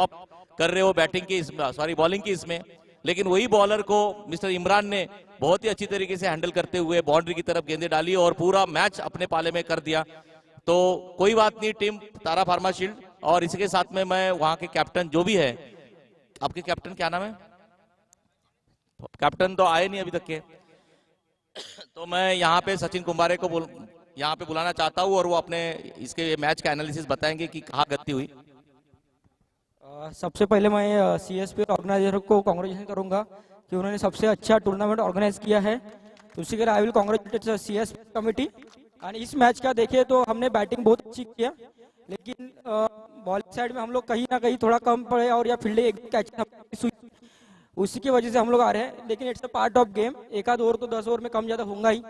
Top कर रहे हो बैटिंग की इसमें, सॉरी बॉलिंग की इसमें, लेकिन वही बॉलर को मिस्टर इमरान ने बहुत ही अच्छी तरीके से हैंडल करते हुए बाउंड्री की तरफ गेंदें डाली और पूरा मैच अपने पाले में कर दिया। तो कोई बात नहीं टीम तारा फार्मा शील्ड, और इसके साथ में मैं वहां के कैप्टन जो भी है, आपके कैप्टन क्या नाम है? कैप्टन तो आए नहीं अभी तक के, तो मैं यहाँ पे सचिन कुंभारे को यहाँ पे बुलाना चाहता हूँ और वो अपने इसके मैच का एनालिसिस बताएंगे कि कहाँ गलती हुई। सबसे पहले मैं सीएसपी ऑर्गेनाइजर को कांग्रेचुलेशन करूंगा कि उन्होंने सबसे अच्छा टूर्नामेंट ऑर्गेनाइज किया है। तो उसी के लिए I will congratulate CSP committee. और इस मैच का देखें तो हमने बैटिंग बहुत अच्छी किया, लेकिन बॉलिंग साइड में हम लोग कहीं ना कहीं थोड़ा कम पड़े और या फील्डिंग एक कैच उसी की वजह से हम लोग आ रहे हैं, लेकिन it's a part of game. एक आध ओवर तो 10 ओवर में कम ज्यादा होगा ही।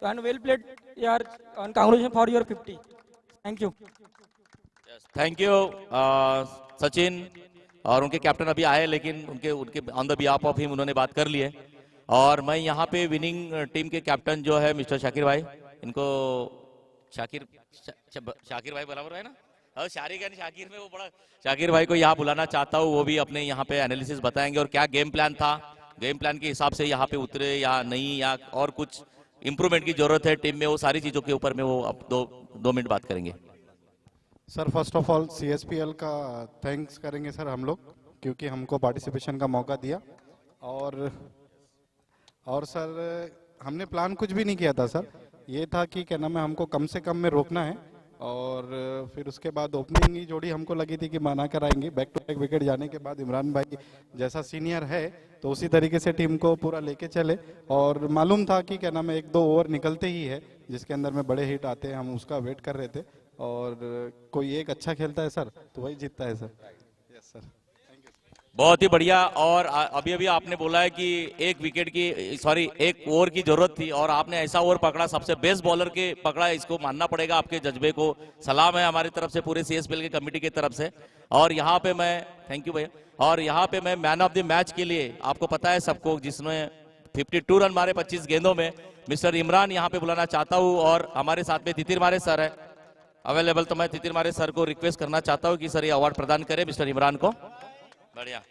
एंड वेल प्लेड यार, congratulation for your 50। Thank you. Thank you Sachin. और उनके कैप्टन अभी आए, लेकिन उनके उनके on the behalf of him उन्होंने बात कर ली है। और मैं यहाँ पे विनिंग टीम के कैप्टन जो है मिस्टर शाकिर भाई, इनको शाकिर भाई बराबर है ना, और शाकिर में वो बड़ा शाकिर भाई को यहाँ बुलाना चाहता हूँ। वो भी अपने यहाँ पे एनालिसिस बताएंगे और क्या गेम प्लान था, गेम प्लान के हिसाब से यहाँ पे उतरे या नहीं, या और कुछ इंप्रूवमेंट की जरूरत है टीम में, वो सारी चीजों के ऊपर में वो अब दो मिनट बात करेंगे। सर फर्स्ट ऑफ ऑल सीएसपीएल का थैंक्स करेंगे सर हम लोग, क्योंकि हमको पार्टिसिपेशन का मौका दिया। और सर हमने प्लान कुछ भी नहीं किया था सर, ये था कि क्या नाम है हमको कम से कम में रोकना है, और फिर उसके बाद ओपनिंग ही जोड़ी हमको लगी थी कि माना कराएंगे। बैक टू बैक विकेट जाने के बाद इमरान भाई जैसा सीनियर है तो उसी तरीके से टीम को पूरा लेके चले, और मालूम था कि क्या नाम है 1-2 ओवर निकलते ही है जिसके अंदर में बड़े हिट आते हैं, हम उसका वेट कर रहे थे। और कोई एक अच्छा खेलता है सर तो वही जीतता है सर। यस सर, बहुत ही बढ़िया। और अभी अभी आपने बोला है कि एक विकेट की, सॉरी एक ओवर की जरूरत थी, और आपने ऐसा ओवर पकड़ा, सबसे बेस्ट बॉलर के पकड़ा, इसको मानना पड़ेगा आपके जज्बे को। सलाम है हमारी तरफ से, पूरे सीएसपीएल के कमेटी की तरफ से। और यहाँ पे मैं थैंक यू भैया, और यहाँ पे मैं मैन ऑफ द मैच के लिए, आपको पता है सबको, जिसने 52 रन मारे 25 गेंदों में, मिस्टर इमरान यहाँ पे बुलाना चाहता हूँ। और हमारे साथ में तितिर मारे सर है अवेलेबल, तो मैं तितिर मारे सर को रिक्वेस्ट करना चाहता हूँ कि सर ये अवार्ड प्रदान करें मिस्टर इमरान को। बढ़िया।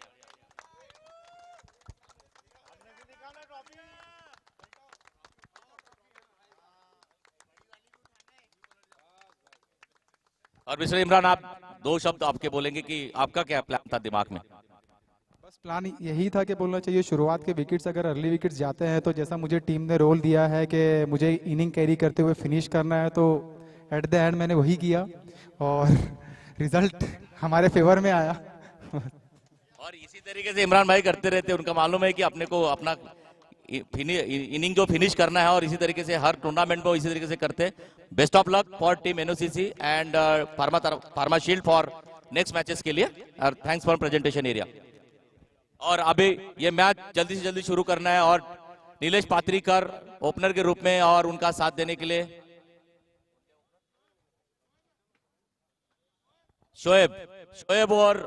और मिस्टर इमरान, आप 2 शब्द आपके बोलेंगे कि आपका क्या प्लान था दिमाग में? बस प्लान यही था कि बोलना चाहिए शुरुआत के विकेट्स अगर अर्ली विकेट्स जाते हैं तो जैसा मुझे टीम ने रोल दिया है कि मुझे इनिंग कैरी करते हुए फिनिश करना है, तो एट द एंड मैंने वही किया और रिजल्ट हमारे फेवर में आया। और इसी तरीके से इमरान भाई करते रहते, उनका मालूम है कि अपने को अपना इनिंग जो फिनिश करना है, और इसी तरीके से हर टूर्नामेंट में इसी तरीके से करते। Best of luck for team NOCC and pharma shield for next matches के लिए, और थैंक्स फॉर प्रेजेंटेशन एरिया। और अभी ये मैच जल्दी से जल्दी शुरू करना है, और नीलेश पात्रीकर ओपनर के रूप में और उनका साथ देने के लिए शोएब और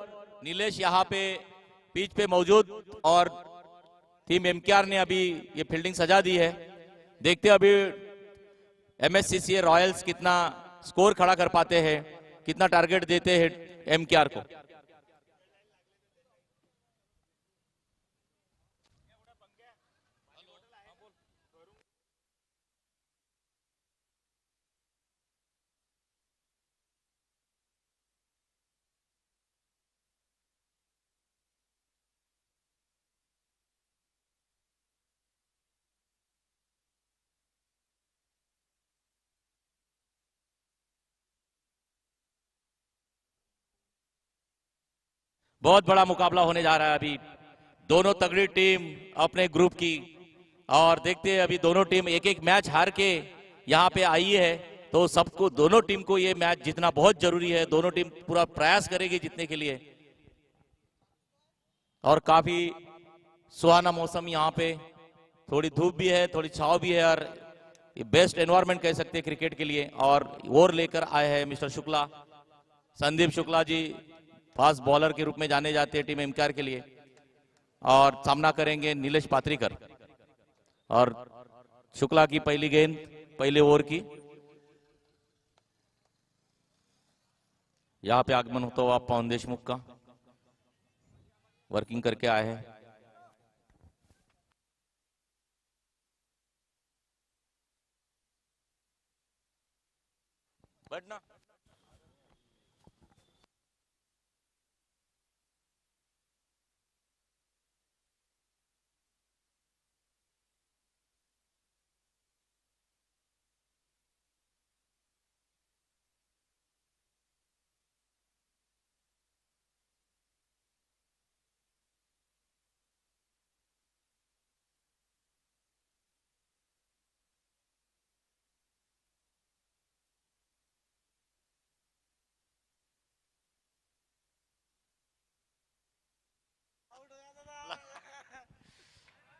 नीलेश यहाँ पे पिच पे मौजूद, और टीम एमकेआर ने अभी ये फील्डिंग सजा दी है। देखते अभी एमएससीसीए रॉयल्स कितना स्कोर खड़ा कर पाते हैं, कितना टारगेट देते हैं एमकेआर को। बहुत बड़ा मुकाबला होने जा रहा है अभी, दोनों तगड़ी टीम अपने ग्रुप की। और देखते हैं अभी दोनों टीम एक एक मैच हार के यहाँ पे आई है, तो सबको, दोनों टीम को ये मैच जीतना बहुत जरूरी है। दोनों टीम पूरा प्रयास करेगी जीतने के लिए। और काफी सुहाना मौसम यहाँ पे, थोड़ी धूप भी है, थोड़ी छाव भी है, और ये बेस्ट एनवायरनमेंट कह सकते हैं क्रिकेट के लिए। और ओवर लेकर आए हैं mister Shukla, Sandeep Shukla ji, fast bowler के रूप में जाने जाते हैं टीम एमकेआर के लिए, और सामना करेंगे नीलेश पात्रीकर। और शुक्ला की पहली गेंद पहले ओवर की, यहाँ पे आगमन होता हुआ पवन देशमुख का। वर्किंग करके आए हैं। बैठना।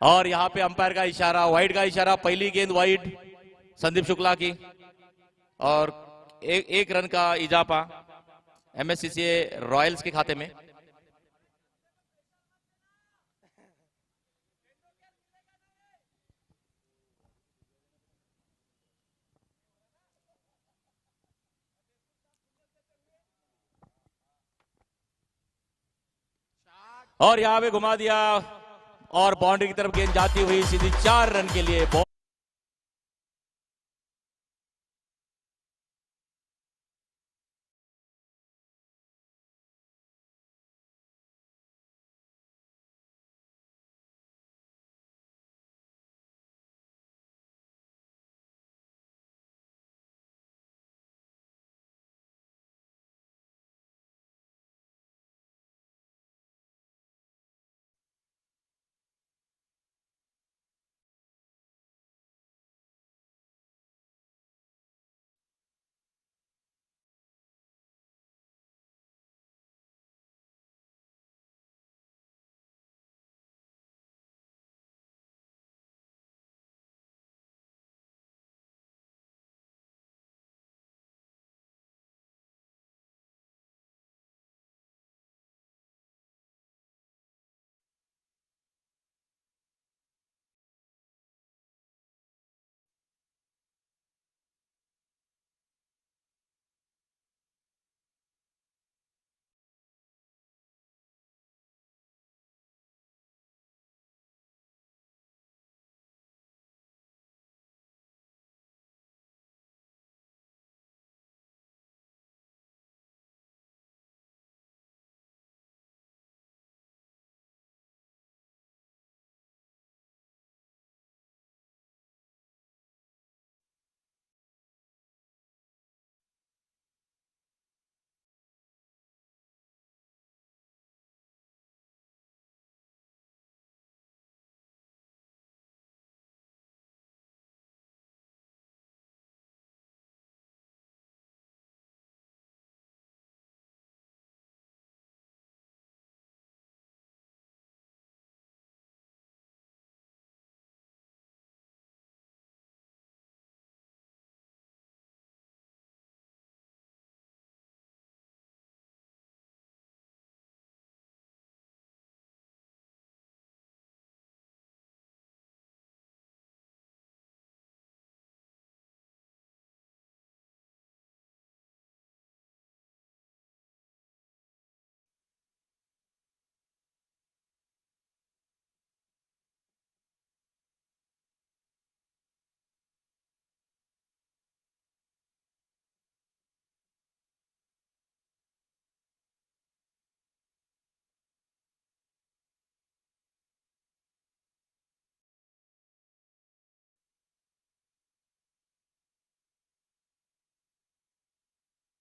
और यहाँ पे अंपायर का इशारा, वाइड का इशारा, पहली गेंद वाइड संदीप शुक्ला की, और एक रन का इजाफा एमएससीसीए रॉयल्स के खाते में। और यहां पे घुमा दिया और बाउंड्री की तरफ गेंद जाती हुई सीधी 4 रन के लिए।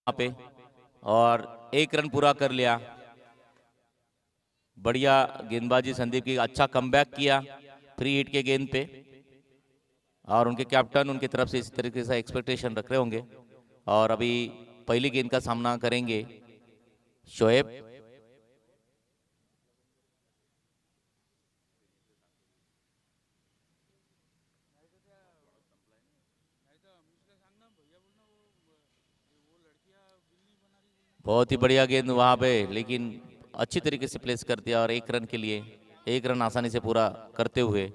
यहाँ पे और 1 रन पूरा कर लिया। बढ़िया गेंदबाजी संदीप की, अच्छा कमबैक किया फ्री हिट के गेंद पे, और उनके कैप्टन उनकी तरफ से इसी तरीके से एक्सपेक्टेशन रख रहे होंगे। और अभी पहली गेंद का सामना करेंगे शोएब। बहुत ही बढ़िया गेंद वहां पे, लेकिन अच्छी तरीके से प्लेस कर दिया, और 1 रन के लिए 1 रन आसानी से पूरा करते हुए।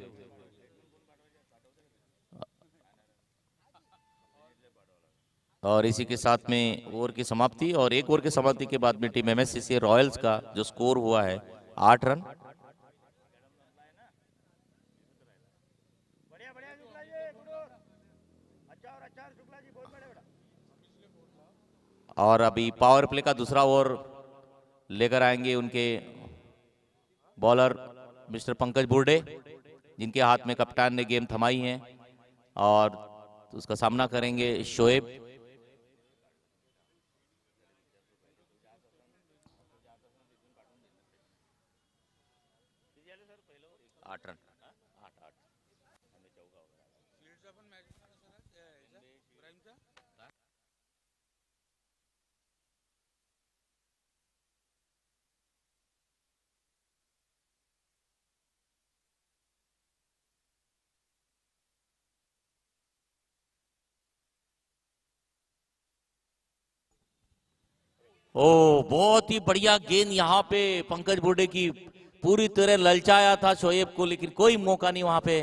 और इसी के साथ में ओवर की समाप्ति, और 1 ओवर की समाप्ति के बाद में टीम एमएससीसी रॉयल्स का जो स्कोर हुआ है 8 रन। और अभी पावर प्ले का दूसरा ओवर लेकर आएंगे उनके बॉलर मिस्टर पंकज बुर्डे, जिनके हाथ में कप्तान ने गेम थमाई है, और उसका सामना करेंगे शोएब। आठ रन। ओ बहुत ही बढ़िया गेंद यहाँ पे पंकज बुर्डे की, पूरी तरह ललचाया था शोएब को, लेकिन कोई मौका नहीं वहां पे।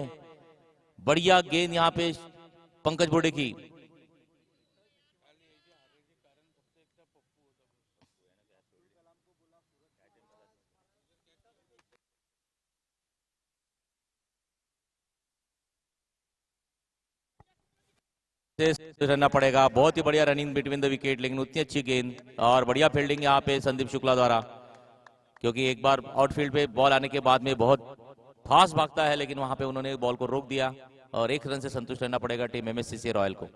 बढ़िया गेंद यहाँ पे पंकज बुर्डे की। रहना पड़ेगा, बहुत ही बढ़िया रनिंग बिटवीन द विकेट, लेकिन उतनी अच्छी गेंद और बढ़िया फील्डिंग यहाँ पे संदीप शुक्ला द्वारा, क्योंकि एक बार आउटफील्ड पे बॉल आने के बाद में बहुत फास्ट भागता है, लेकिन वहां पे उन्होंने बॉल को रोक दिया और 1 रन से संतुष्ट रहना पड़ेगा टीम एमएससीसी रॉयल को।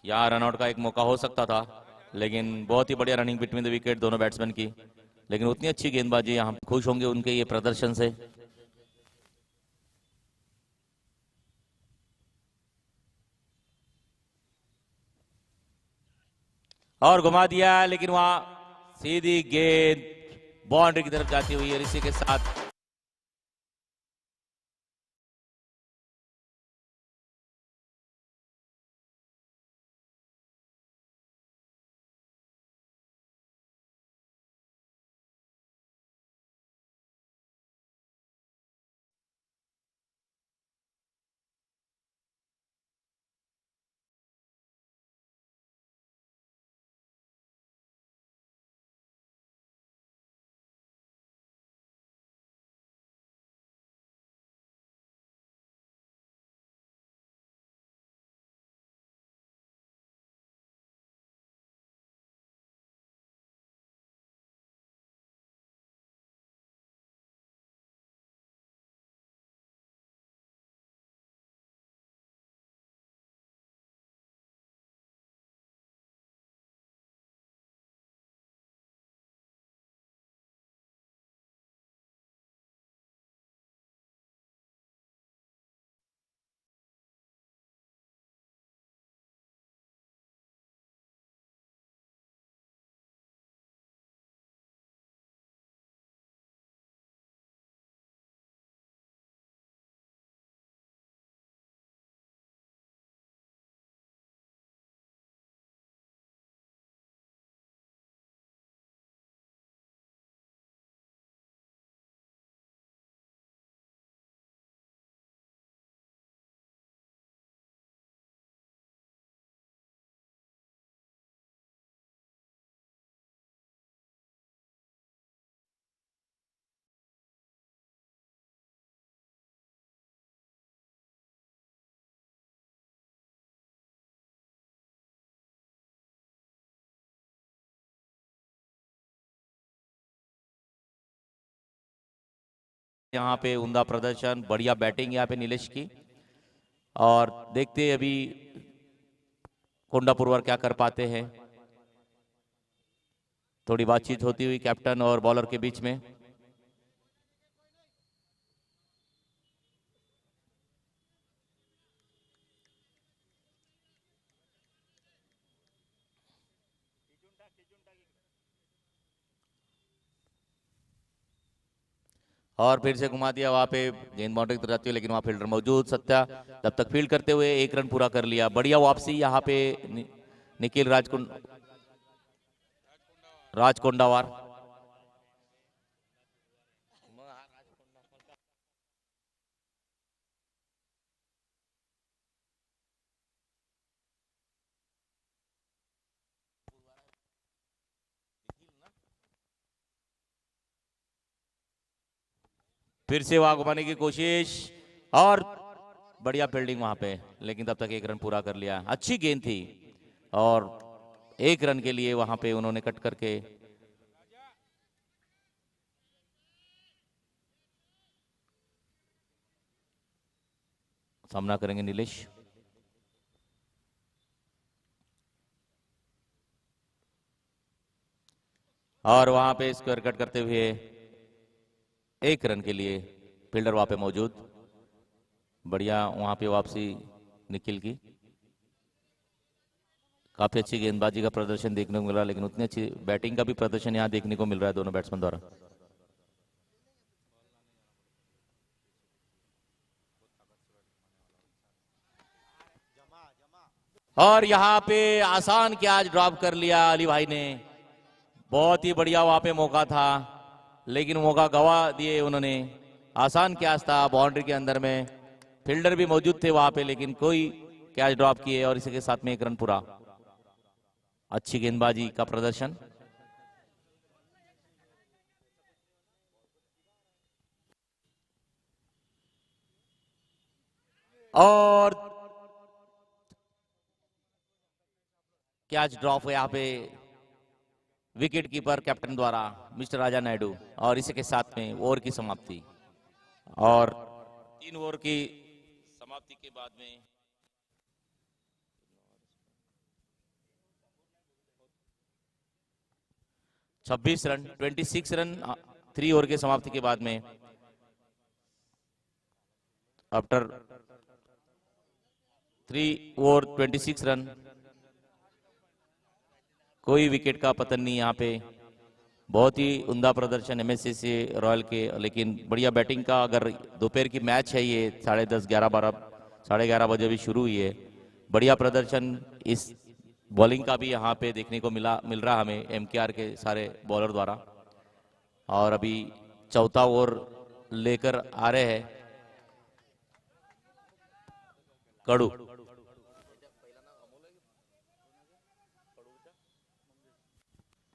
यहाँ रनआउट का एक मौका हो सकता था, लेकिन बहुत ही बढ़िया रनिंग बिटवीन द विकेट दोनों बैट्समैन की, लेकिन उतनी अच्छी गेंदबाजी, यहाँ खुश होंगे उनके ये प्रदर्शन से। और घुमा दिया, लेकिन वहां सीधी गेंद बाउंड्री की तरफ जाती हुई, और इसी के साथ यहाँ पे उमदा प्रदर्शन, बढ़िया बैटिंग यहाँ पे नीलेश की, और देखते अभी कोंडापुरवार क्या कर पाते हैं। थोड़ी बातचीत होती हुई कैप्टन और बॉलर के बीच में। और फिर से घुमा दिया वहां पे, गेंद बाउंड्री की तरफ जाती है लेकिन वहां फील्डर मौजूद सत्या तब तक फील्ड करते हुए 1 रन पूरा कर लिया। बढ़िया वापसी यहाँ पे निखिल राजकोंडावार। फिर से वहां घुमाने की कोशिश और बढ़िया फील्डिंग वहां पे, लेकिन तब तक 1 रन पूरा कर लिया। अच्छी गेंद थी और 1 रन के लिए वहां पे उन्होंने कट करके सामना करेंगे नीलेश। और वहां पे स्क्वायर कट करते हुए 1 रन के लिए फील्डर वहां पे मौजूद। बढ़िया वहां पे वापसी निखिल की, काफी अच्छी गेंदबाजी का प्रदर्शन देखने को मिल रहा है, लेकिन उतनी अच्छी बैटिंग का भी प्रदर्शन यहाँ देखने को मिल रहा है दोनों बैट्समैन द्वारा। और यहाँ पे आसान कैच ड्रॉप कर लिया अली भाई ने। बहुत ही बढ़िया वहां पे मौका था, लेकिन मौका गवा दिए उन्होंने। आसान कैच था बाउंड्री के अंदर में, फील्डर भी मौजूद थे वहां पे, लेकिन कोई कैच ड्रॉप किए और इसी के साथ में 1 रन पूरा। अच्छी गेंदबाजी का प्रदर्शन। और कैच ड्रॉप यहाँ पे विकेट कीपर कैप्टन द्वारा मिस्टर राजा नायडू, और इसी के साथ में ओवर की समाप्ति। और 3 ओवर की समाप्ति के बाद में 26 रन 26 रन 3 ओवर की समाप्ति के बाद में आफ्टर 3 ओवर 26 रन, कोई विकेट का पतन नहीं यहाँ पे। बहुत ही उम्दा प्रदर्शन एमएससीसी रॉयल के, लेकिन बढ़िया बैटिंग का। अगर दोपहर की मैच है ये 10:30 11 बजे भी शुरू हुई है। बढ़िया प्रदर्शन इस बॉलिंग का भी यहाँ पे देखने को मिल रहा हमें एमकेआर के सारे बॉलर द्वारा। और अभी चौथा ओवर लेकर आ रहे हैं कड़ू।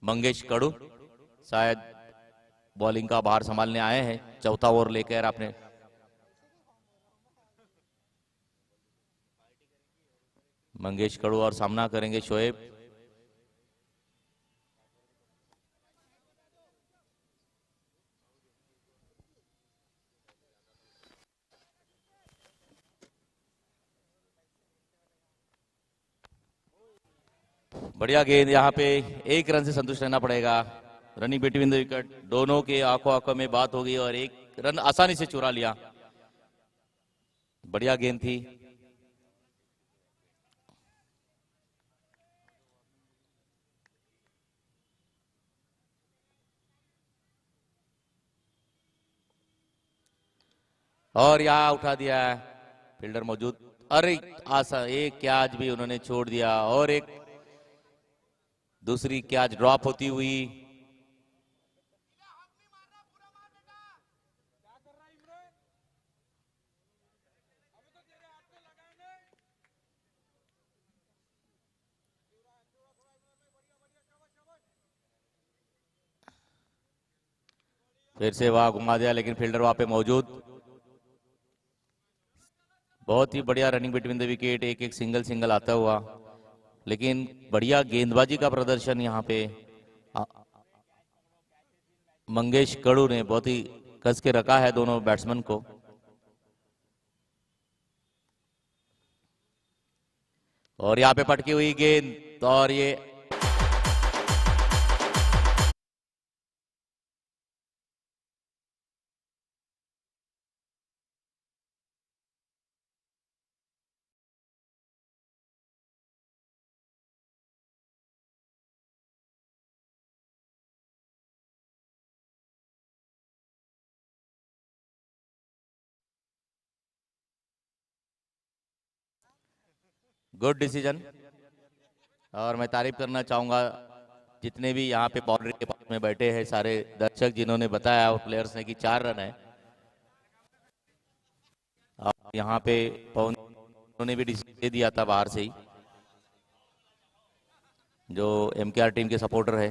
मंगेश कड़ू शायद बॉलिंग का भार संभालने आए हैं। चौथा ओवर लेकर आपने मंगेश कड़ू, और सामना करेंगे शोएब। बढ़िया गेंद यहाँ पे, 1 रन से संतुष्ट रहना पड़ेगा। रनिंग बिटवीन द विकेट, दोनों के आंखों आंखों में बात हो गई और 1 रन आसानी से चुरा लिया। बढ़िया गेंद थी। और यहाँ उठा दिया है, फील्डर मौजूद। अरे आशा एक कैच भी उन्होंने छोड़ दिया, और एक दूसरी कैच ड्रॉप होती हुई। फिर से वहां घुमा दिया, लेकिन फील्डर वहां पे मौजूद। बहुत ही बढ़िया रनिंग बिटवीन द विकेट, एक एक सिंगल आता हुआ, लेकिन बढ़िया गेंदबाजी का प्रदर्शन यहाँ पे मंगेश कड़ू ने बहुत ही कस के रखा है दोनों बैट्समैन को। और यहाँ पे पटकी हुई गेंद, और ये गुड डिसीजन। और मैं तारीफ करना चाहूंगा जितने भी यहाँ पे बाउंड्री के पास में बैठे हैं सारे दर्शक, जिन्होंने बताया और प्लेयर्स ने कि 4 रन है। और यहाँ पे पवन ने भी डिसीजन दे दिया था बाहर से ही, जो एमकेआर टीम के सपोर्टर है।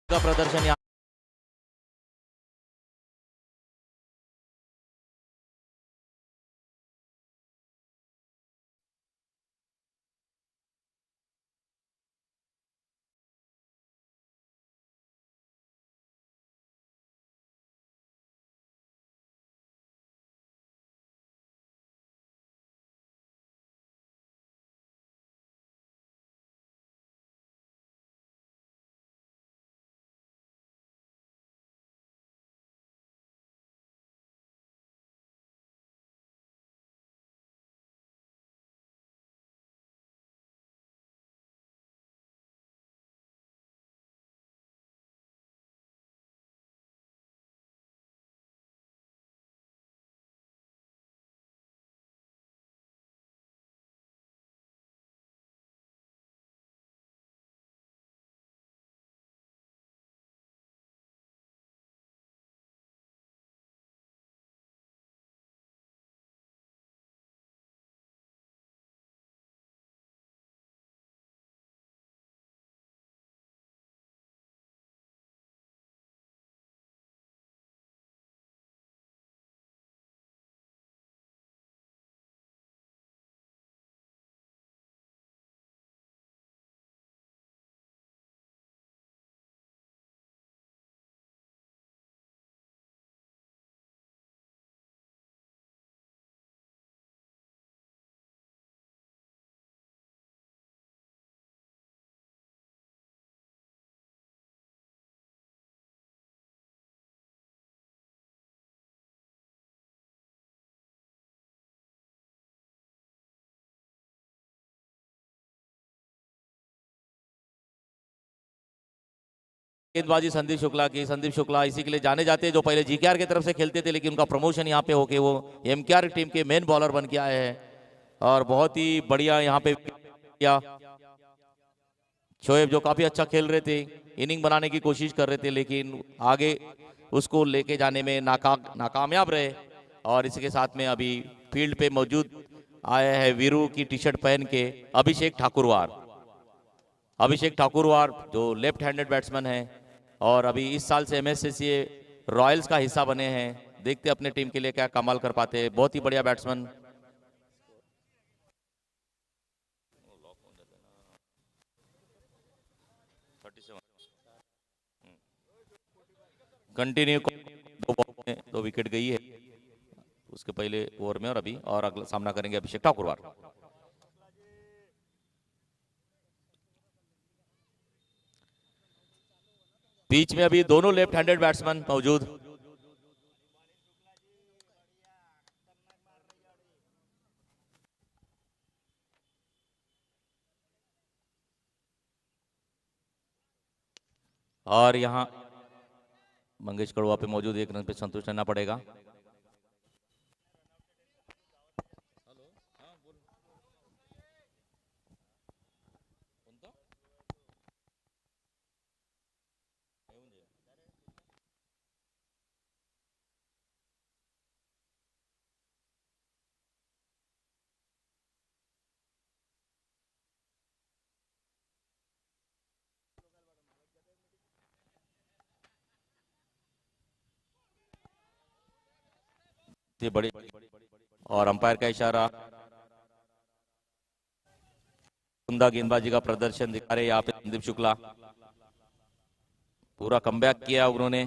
का प्रदर्शन यहाँ गेंदबाजी संदीप शुक्ला की। संदीप शुक्ला इसी के लिए जाने जाते हैं जो पहले जीकेआर की तरफ से खेलते थे, लेकिन उनका प्रमोशन यहाँ पे होके वो एमकेआर टीम के मेन बॉलर बन के आए हैं। और बहुत ही बढ़िया यहाँ पे किया शोएब, जो काफी अच्छा खेल रहे थे, इनिंग बनाने की कोशिश कर रहे थे, लेकिन आगे उसको लेके जाने में नाकामयाब रहे। और इसके साथ में अभी फील्ड पे मौजूद आया है वीरू की टी शर्ट पहन के अभिषेक ठाकुरवार। अभिषेक ठाकुरवार जो लेफ्ट हैंडेड बैट्समैन है और अभी इस साल से एमएससीसी रॉयल्स का हिस्सा बने हैं। देखते अपने टीम के लिए क्या कमाल कर पाते हैं। बहुत ही बढ़िया बैट्समैन। कंटिन्यू 2 बॉल में 2 विकेट गई है उसके पहले ओवर में, और अभी और अगला सामना करेंगे अभिषेक ठाकुरवार। बीच में अभी दोनों लेफ्ट हैंडेड बैट्समैन मौजूद। और यहां मंगेश कड़वा पे मौजूद, 1 रन पे संतुष्ट रहना पड़ेगा। ये बड़ी और अंपायर का इशारा, उमदा गेंदबाजी का प्रदर्शन दिखा रहे यहाँ पे संदीप शुक्ला, पूरा कमबैक किया उन्होंने।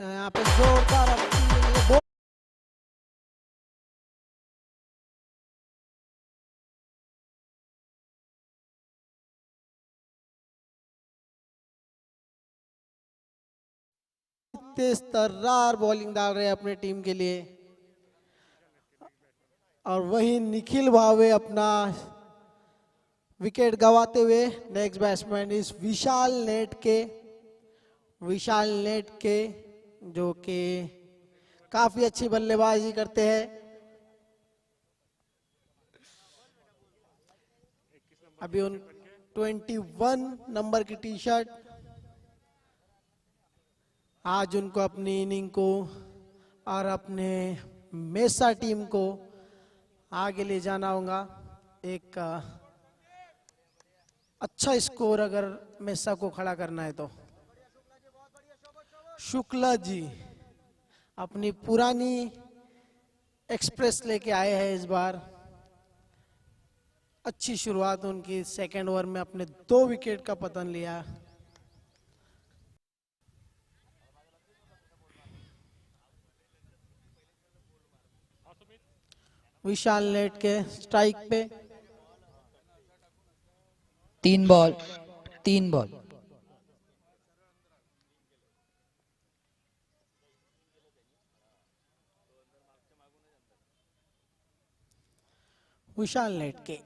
यहाँ पे जोरदार अपील, तेज तर्रार बॉलिंग डाल रहे हैं अपने टीम के लिए। और वहीं निखिल भावे अपना विकेट गंवाते हुए नेक्स्ट बैट्समैन इस विशाल नेट के जो कि काफी अच्छी बल्लेबाजी करते हैं। अभी उन 21 नंबर की टी शर्ट, आज उनको अपनी इनिंग को और अपने मेसा टीम को आगे ले जाना होगा। एक अच्छा स्कोर अगर मेसा को खड़ा करना है तो। शुक्ला जी अपनी पुरानी एक्सप्रेस लेके आए हैं इस बार। अच्छी शुरुआत उनकी, सेकेंड ओवर में अपने 2 विकेट का पतन लिया। विशाल नेट के स्ट्राइक पे 3 बॉल 3 बॉल। विशाल नेट के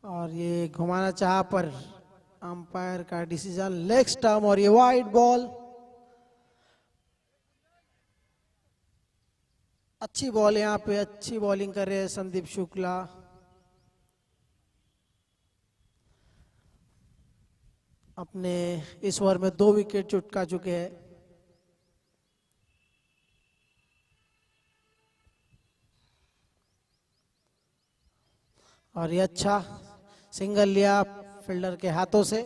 और ये घुमाना चाहा पर अंपायर का डिसीजन लेग स्टंप और ये वाइड बॉल। अच्छी बॉल, यहाँ पे अच्छी बॉलिंग कर रहे हैं संदीप शुक्ला। अपने इस ओवर में 2 विकेट चुटका चुके हैं। और ये अच्छा सिंगल लिया फील्डर के हाथों से।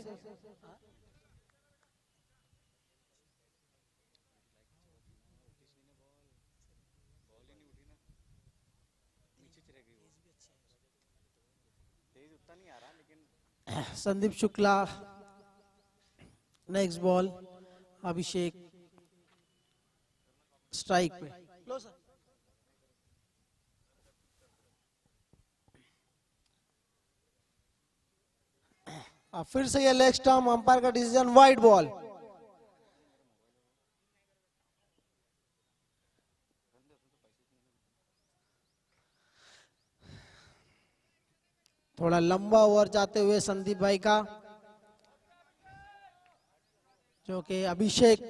संदीप शुक्ला नेक्स्ट बॉल, अभिषेक स्ट्राइक पे। फिर से ये लेग स्टंप, अंपायर का डिसीजन वाइड बॉल। थोड़ा लंबा ओवर जाते हुए संदीप भाई का, जो कि अभिषेक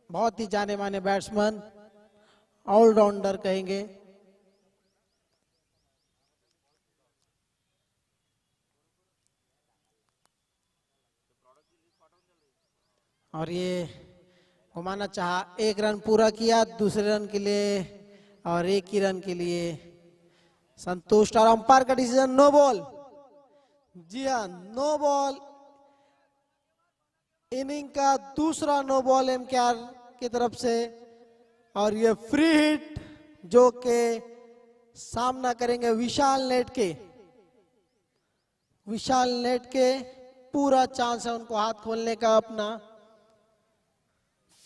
बहुत ही जाने माने बैट्समैन, ऑलराउंडर कहेंगे। और ये घुमाना चाहा, 1 रन पूरा किया, दूसरे रन के लिए और 1 ही रन के लिए संतुष्ट। और अंपायर का डिसीजन नो बॉल। जी हाँ, नो बॉल। इनिंग का दूसरा नो बॉल एमकेआर की तरफ से। और ये फ्री हिट जो के सामना करेंगे विशाल नेट के। विशाल नेट के पूरा चांस है उनको हाथ खोलने का अपना।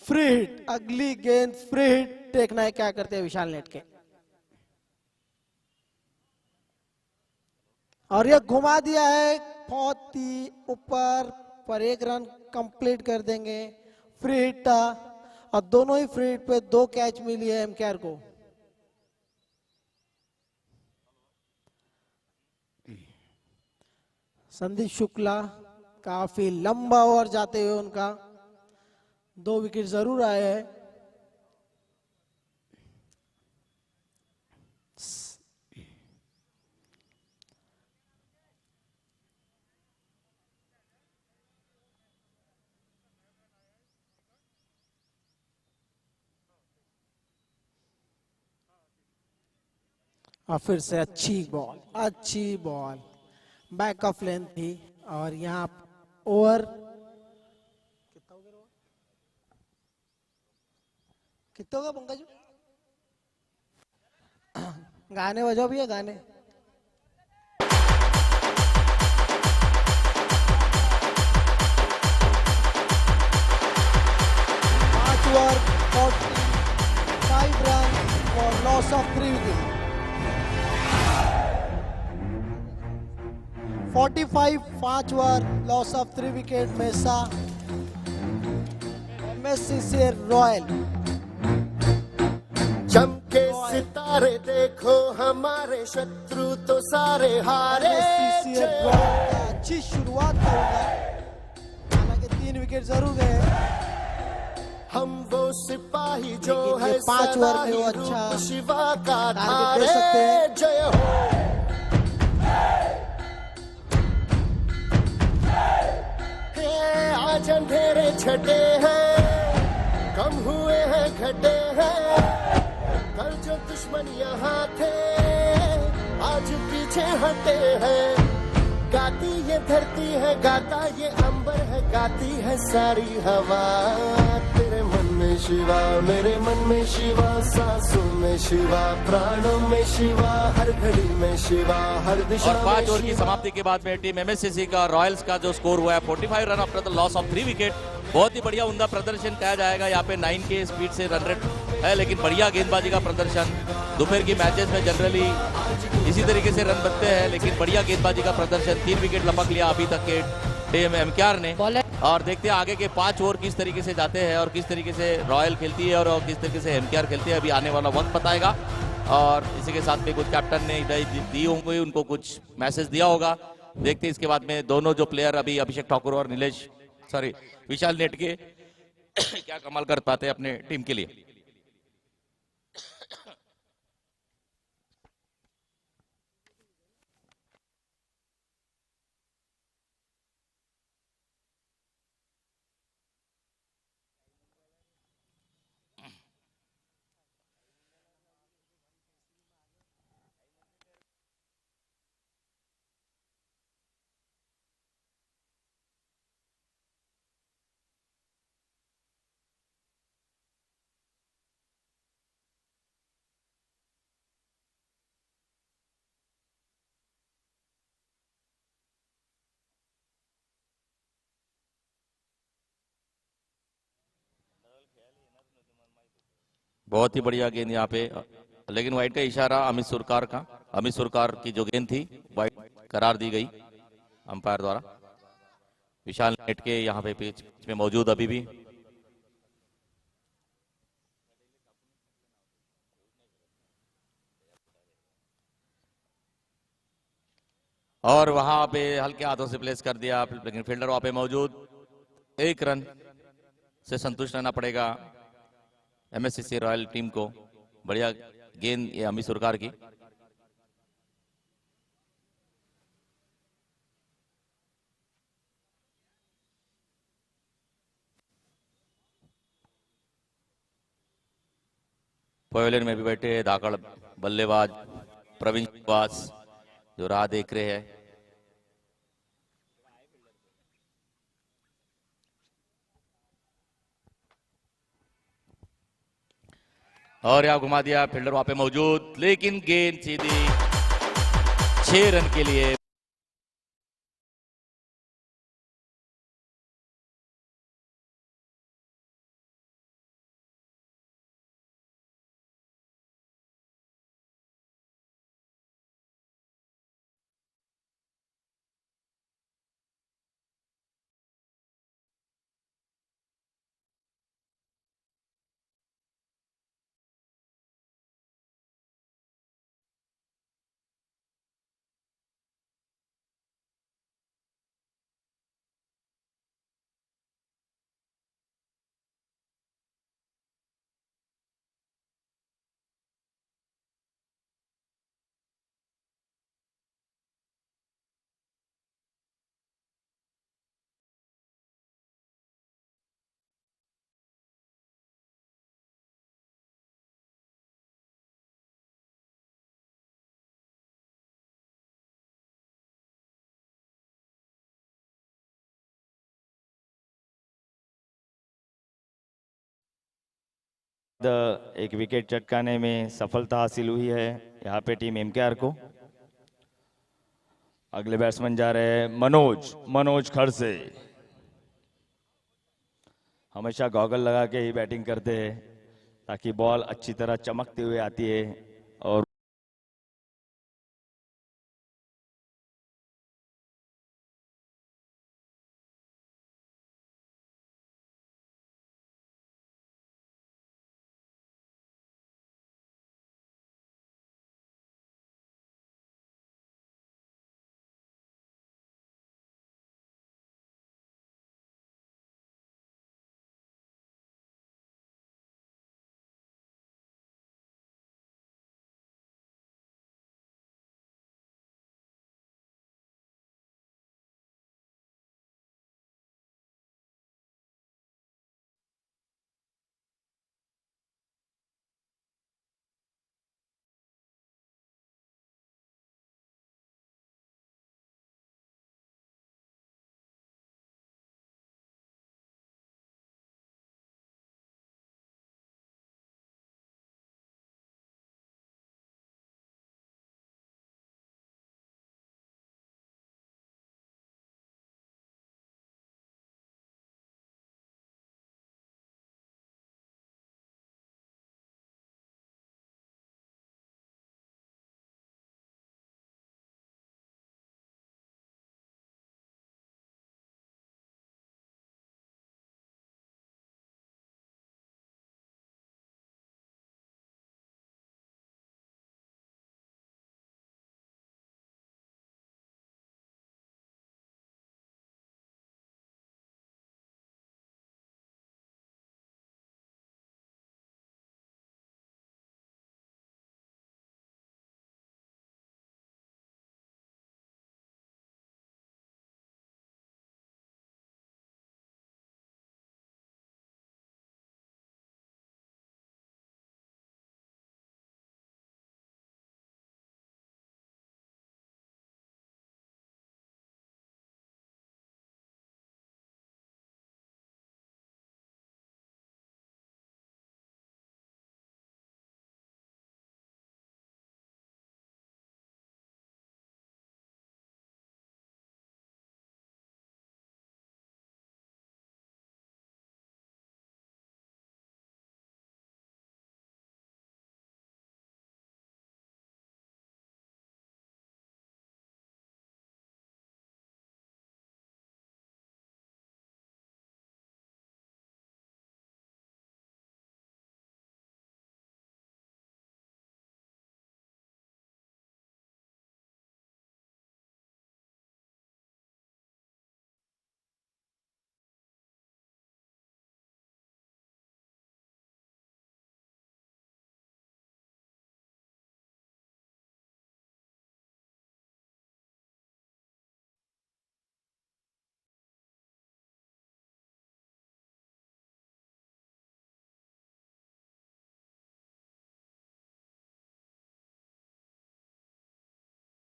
फ्री हिट, अगली गेंद फ्री हिट देखना है क्या करते हैं विशाल नेट के। और ये घुमा दिया है बहुत ही ऊपर पर, 1 रन कंप्लीट कर देंगे। फ्री हिट था और दोनों ही फ्री हिट पे 2 कैच मिली है एमकेआर को। संदीप शुक्ला काफी लंबा ओवर जाते हुए उनका 2 विकेट जरूर आए हैं। और फिर से अच्छी बॉल बैक ऑफ लेंथ थी। और यहाँ ओवर कितना होगा पंकज? गाने बजाओ भैया गाने। पांच ओवर 45 रन और loss of 3 wicket. 45 5 over loss of 3 wicket में सा एमएससीसी रॉयल। चमके सितारे देखो हमारे शत्रु तो सारे हारे। अच्छी शुरुआत करूंगा, हालांकि 3 विकेट जरूर गए। हम वो सिपाही जो लेकिन है ये 5 ओवर में वो सदा ही अच्छा रूप शिवा का टारगेट दे धारे। सकते हैं। जय हो। हे आज अंधेरे छटे हैं, कम हुए हैं घटे हैं। कल जो दुश्मन यहाँ थे आज पीछे हटे हैं। गाती ये धरती है, गाता ये अंबर है, गाती है सारी हवा। तेरे मन में शिवा, मेरे मन में शिवा, सांसों में शिवा, प्राणों में शिवा, हर घड़ी में शिवा, हर दिशा और में 5 ओवर की शिवा। समाप्ति के बाद में टीम एमएससीसी का रॉयल्स का जो स्कोर हुआ है 45 run after the loss of 3 wicket. बहुत ही बढ़िया उमदा प्रदर्शन कहा जाएगा। यहाँ पे 9 के स्पीड से रन रेट है, लेकिन बढ़िया गेंदबाजी का प्रदर्शन। दोपहर की मैचेस में जनरली इसी तरीके से रन बनते हैं, लेकिन बढ़िया गेंदबाजी का प्रदर्शन। 3 विकेट लपक लिया अभी तक के टीम एमकेआर ने। और देखते हैं आगे के 5 ओवर किस तरीके से जाते हैं और किस तरीके से रॉयल खेलती है और किस तरीके से एमकेआर खेलती है। अभी आने वाला वक्त बताएगा। और इसी के साथ में कुछ कैप्टन ने दी होंगी, उनको कुछ मैसेज दिया होगा। देखते हैं इसके बाद में दोनों जो प्लेयर अभी अभिषेक ठाकुर और विशाल नेटके क्या कमाल कर पाते हैं अपने टीम के लिए। बहुत ही बढ़िया गेंद यहाँ पे, लेकिन वाइट का इशारा अमित सुरकार की जो गेंद थी वाइट करार दी गई अंपायर द्वारा। विशाल नेटके यहाँ पे पिच में मौजूद अभी भी। और वहां पे हल्के हाथों से प्लेस कर दिया, लेकिन फील्डर वहां पे मौजूद। 1 रन से संतुष्ट रहना पड़ेगा एमएससीसी रॉयल टीम को। बढ़िया गेंद ये अमित सुरकार की। पवेलियन में भी बैठे धाकड़ बल्लेबाज प्रवीण श्रीवास जो राह देख रहे हैं। और यहाँ घुमा दिया, फील्डर वहां पे मौजूद, लेकिन गेंद सीधी 6 रन के लिए। एक विकेट चटकाने में सफलता हासिल हुई है यहाँ पे टीम एमकेआर को। अगले बैट्समैन जा रहे हैं मनोज खड़से। हमेशा गॉगल लगा के ही बैटिंग करते हैं ताकि बॉल अच्छी तरह चमकते हुए आती है और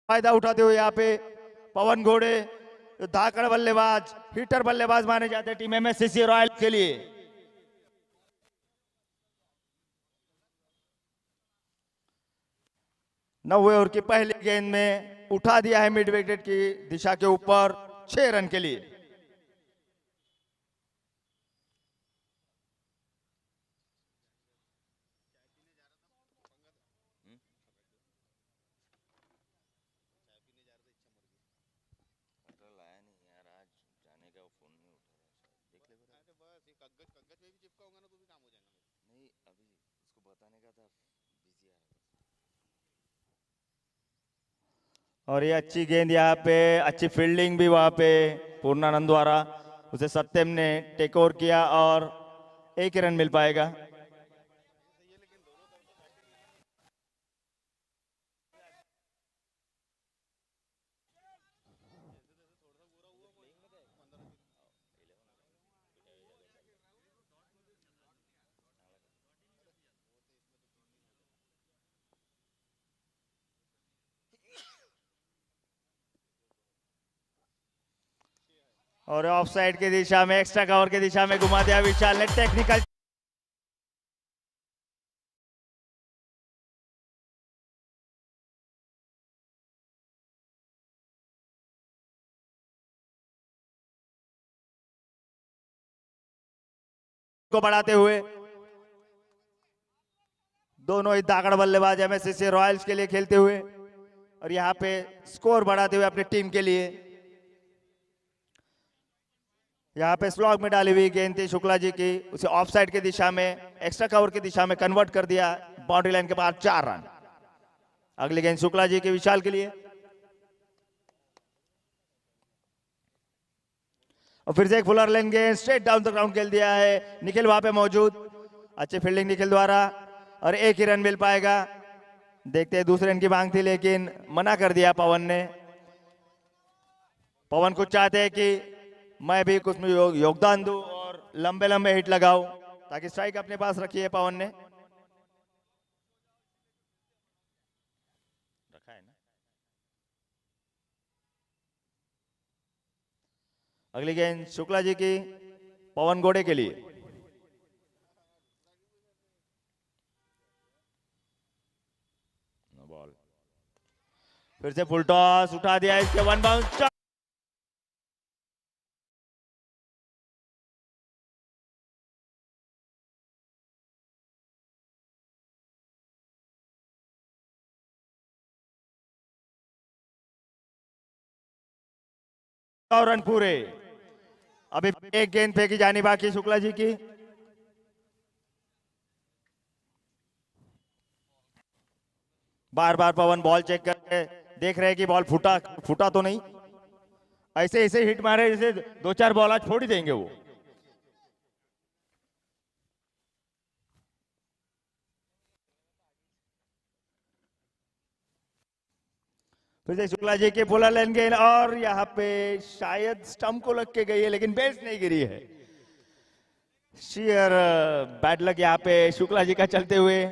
फायदा उठाते हुए यहाँ पे पवन घोड़े धाकड़ बल्लेबाज हिटर बल्लेबाज माने जाते हैं टीम एमएससीसी रॉयल के लिए। नौवे ओवर की पहली गेंद में उठा दिया है मिड विकेट की दिशा के ऊपर 6 रन के लिए। और ये अच्छी गेंद यहाँ पे अच्छी फील्डिंग भी वहां पे पूर्णानंद द्वारा उसे सत्यम ने टेक ओवर किया और 1 ही रन मिल पाएगा। और ऑफ साइड की दिशा में एक्स्ट्रा कवर की दिशा में घुमा दिया विशाल ने टेक्निकल को बढ़ाते हुए। दोनों ही दागड़ बल्लेबाज एमएससीसी रॉयल्स के लिए खेलते हुए और यहाँ पे स्कोर बढ़ाते हुए अपनी टीम के लिए। यहाँ पे स्लॉग में डाली हुई गेंद थी शुक्ला जी की, उसे ऑफसाइड की दिशा में, एक्स्ट्रा कवर की दिशा में कन्वर्ट कर दिया। बाउंड्री लाइन के बाद 4 रन। अगली गेंद शुक्ला जी के विशाल के लिए और फिर से एक फुलर लेन गेंद स्ट्रेट डाउन द ग्राउंड खेल दिया है। निखिल वहां पे मौजूद, अच्छी फील्डिंग निखिल द्वारा और एक ही रन मिल पाएगा। देखते हैं, दूसरे रन की मांग थी लेकिन मना कर दिया पवन ने। पवन कुछ चाहते हैं कि मैं भी कुछ में योगदान दूं और लंबे लंबे हिट लगाऊं, ताकि स्ट्राइक अपने पास रखी है पवन ने। रखा है ना। अगली गेंद शुक्ला जी की पवन घोड़े के लिए। बॉल फिर से फुल टॉस उठा दिया, इसके 1 बाउंस। और रन पूरे। अभी एक गेंद फेंकी जानी बाकी शुक्ला जी की। बार बार पवन बॉल चेक करके देख रहे हैं कि बॉल फूटा तो नहीं। ऐसे ऐसे हिट मारे जैसे 2-4 बॉल आज फोड़ ही देंगे वो। फिर से शुक्ला जी के फुलर लेन गेंद और यहाँ पे शायद स्टंप को लग के गई है लेकिन बेल्स नहीं गिरी है। शेयर बैड लक यहाँ पे शुक्ला जी का चलते हुए।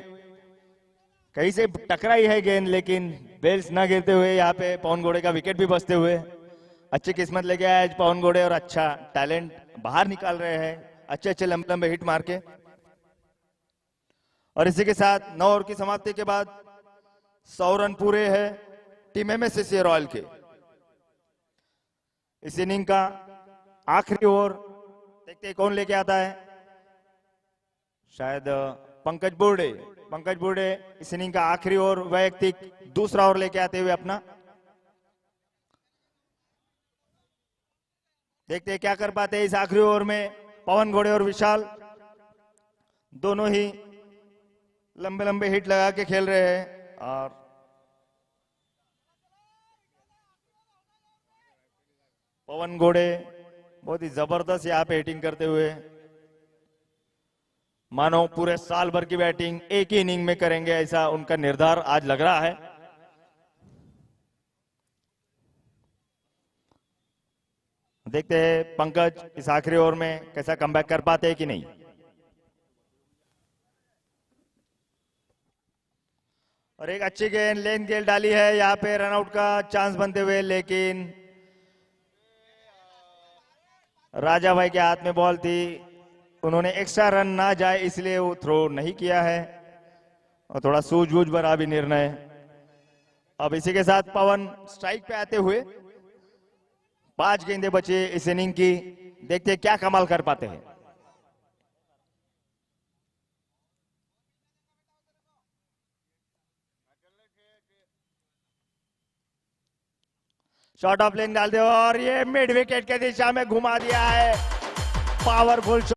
कहीं से टकराई है गेंद लेकिन बेल्स ना गिरते हुए यहाँ पे पवन घोड़े का विकेट भी बचते हुए। अच्छी किस्मत लेके आए आज पवन घोड़े और अच्छा टैलेंट बाहर निकाल रहे हैं, अच्छे अच्छे लंबे लंबे हिट मार के। और इसी के साथ 9 ओवर की समाप्ति के बाद 100 रन पूरे हैं टीम एमएससीसी रॉयल के। इस इनिंग का आखिरी ओवर देखते हैं कौन लेके आता है। शायद पंकज बुर्डे इस इनिंग का आखिरी ओवर वैयक्तिक दूसरा ओवर लेके आते हुए अपना। देखते हैं क्या कर पाते हैं इस आखिरी ओवर में पवन घोड़े और विशाल। दोनों ही लंबे लंबे हिट लगा के खेल रहे हैं और पवन घोड़े बहुत ही जबरदस्त यहाँ पे हिटिंग करते हुए, मानो पूरे साल भर की बैटिंग एक ही इनिंग में करेंगे ऐसा उनका निर्धार आज लग रहा है। देखते हैं पंकज इस आखिरी ओवर में कैसा कमबैक कर पाते हैं कि नहीं। और एक अच्छी गेंद लेन गेंद डाली है यहाँ पे रनआउट का चांस बनते हुए, लेकिन राजा भाई के हाथ में बॉल थी, उन्होंने एक्स्ट्रा रन ना जाए इसलिए वो थ्रो नहीं किया है और थोड़ा सूझबूझ भरा भी निर्णय। अब इसी के साथ पवन स्ट्राइक पे आते हुए 5 गेंदें बचे इस इनिंग की। देखते हैं क्या कमाल कर पाते हैं। शॉट ऑफ लेन डाल दे और ये मिड विकेट के दिशा में घुमा दिया है। Powerful shot.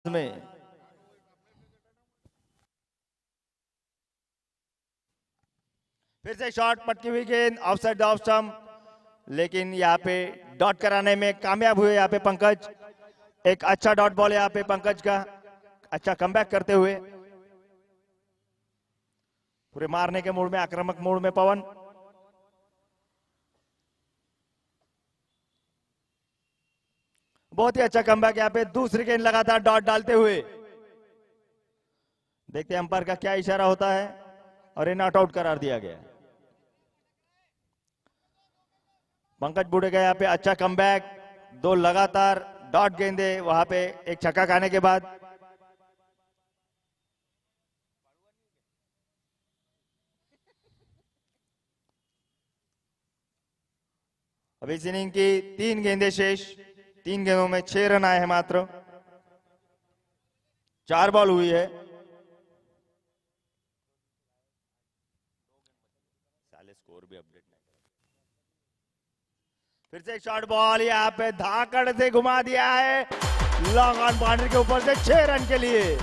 में फिर से शॉट पटकी हुई गेंद ऑफसाइड ऑफ स्टंप, लेकिन यहाँ पे डॉट कराने में कामयाब हुए यहाँ पे पंकज। एक अच्छा डॉट बॉल यहाँ पे पंकज का, अच्छा कमबैक करते हुए पूरे मारने के मूड में, आक्रामक मूड में पवन। बहुत ही अच्छा कमबैक यहाँ पे, दूसरी गेंद लगातार डॉट डालते हुए। देखते हैं अंपायर का क्या इशारा होता है और ये नॉट आउट करार दिया गया। पंकज बुढ़े का यहाँ पे अच्छा कमबैक, 2 लगातार डॉट गेंदे वहां पे एक छक्का खाने के बाद अब इस इनिंग की 3 गेंदे शेष, 3 गेंदों में 6 रन आए हैं मात्र, 4 बॉल हुई है। स्कोर भी अपडेट नहीं, फिर से एक शॉर्ट बॉल यहाँ पे धाकड़ से घुमा दिया है, लॉन्ग ऑन बाउंड्री के ऊपर से 6 रन के लिए।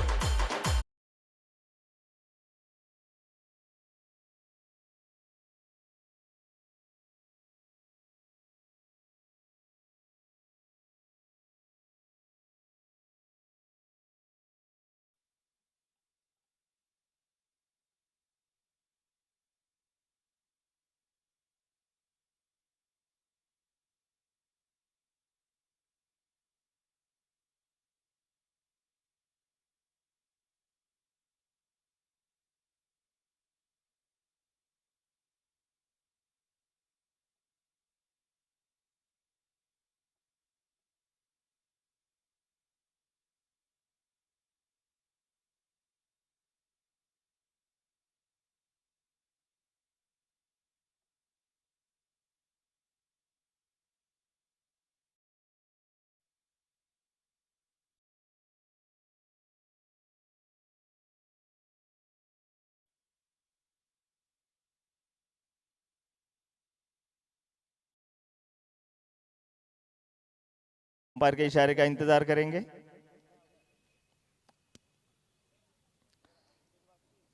अंपायर के इशारे का इंतजार करेंगे।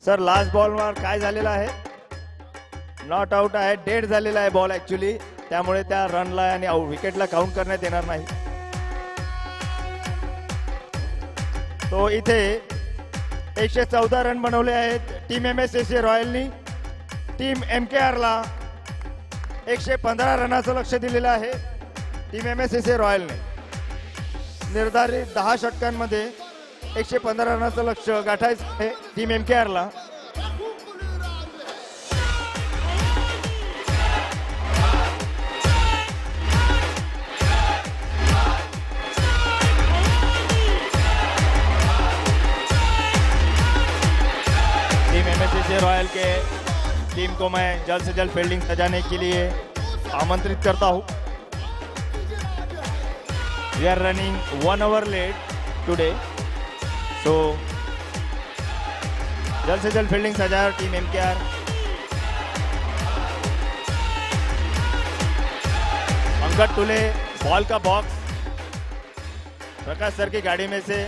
सर लास्ट बॉलवर काय झालेला आहे, नॉट आउट आहे, डेड झालेला आहे बॉल ऍक्च्युली, त्यामुळे त्या रनला आणि विकेटला काउंट करण्यात येणार नाही। तो इथे 114 रन बनवले आहेत टीम MSSC रॉयलनी। टीम MKR ला 115 रनाचं लक्ष दिलेलं आहे टीम MSSC रॉयलने। निर्धारित 10 षटकांमध्ये 115 रनाचं लक्ष्य गाठायचं आहे टीम MKR ला। टीम MSSC रॉयल के टीम को मैं जल्द से जल्द फील्डिंग सजाने के लिए आमंत्रित करता हूं। We are running 1 hour late today, so जल्द से जल्द फील्डिंग सजाए टीम MKR। अंगद टुले बॉल का बॉक्स प्रकाश सर की गाड़ी में से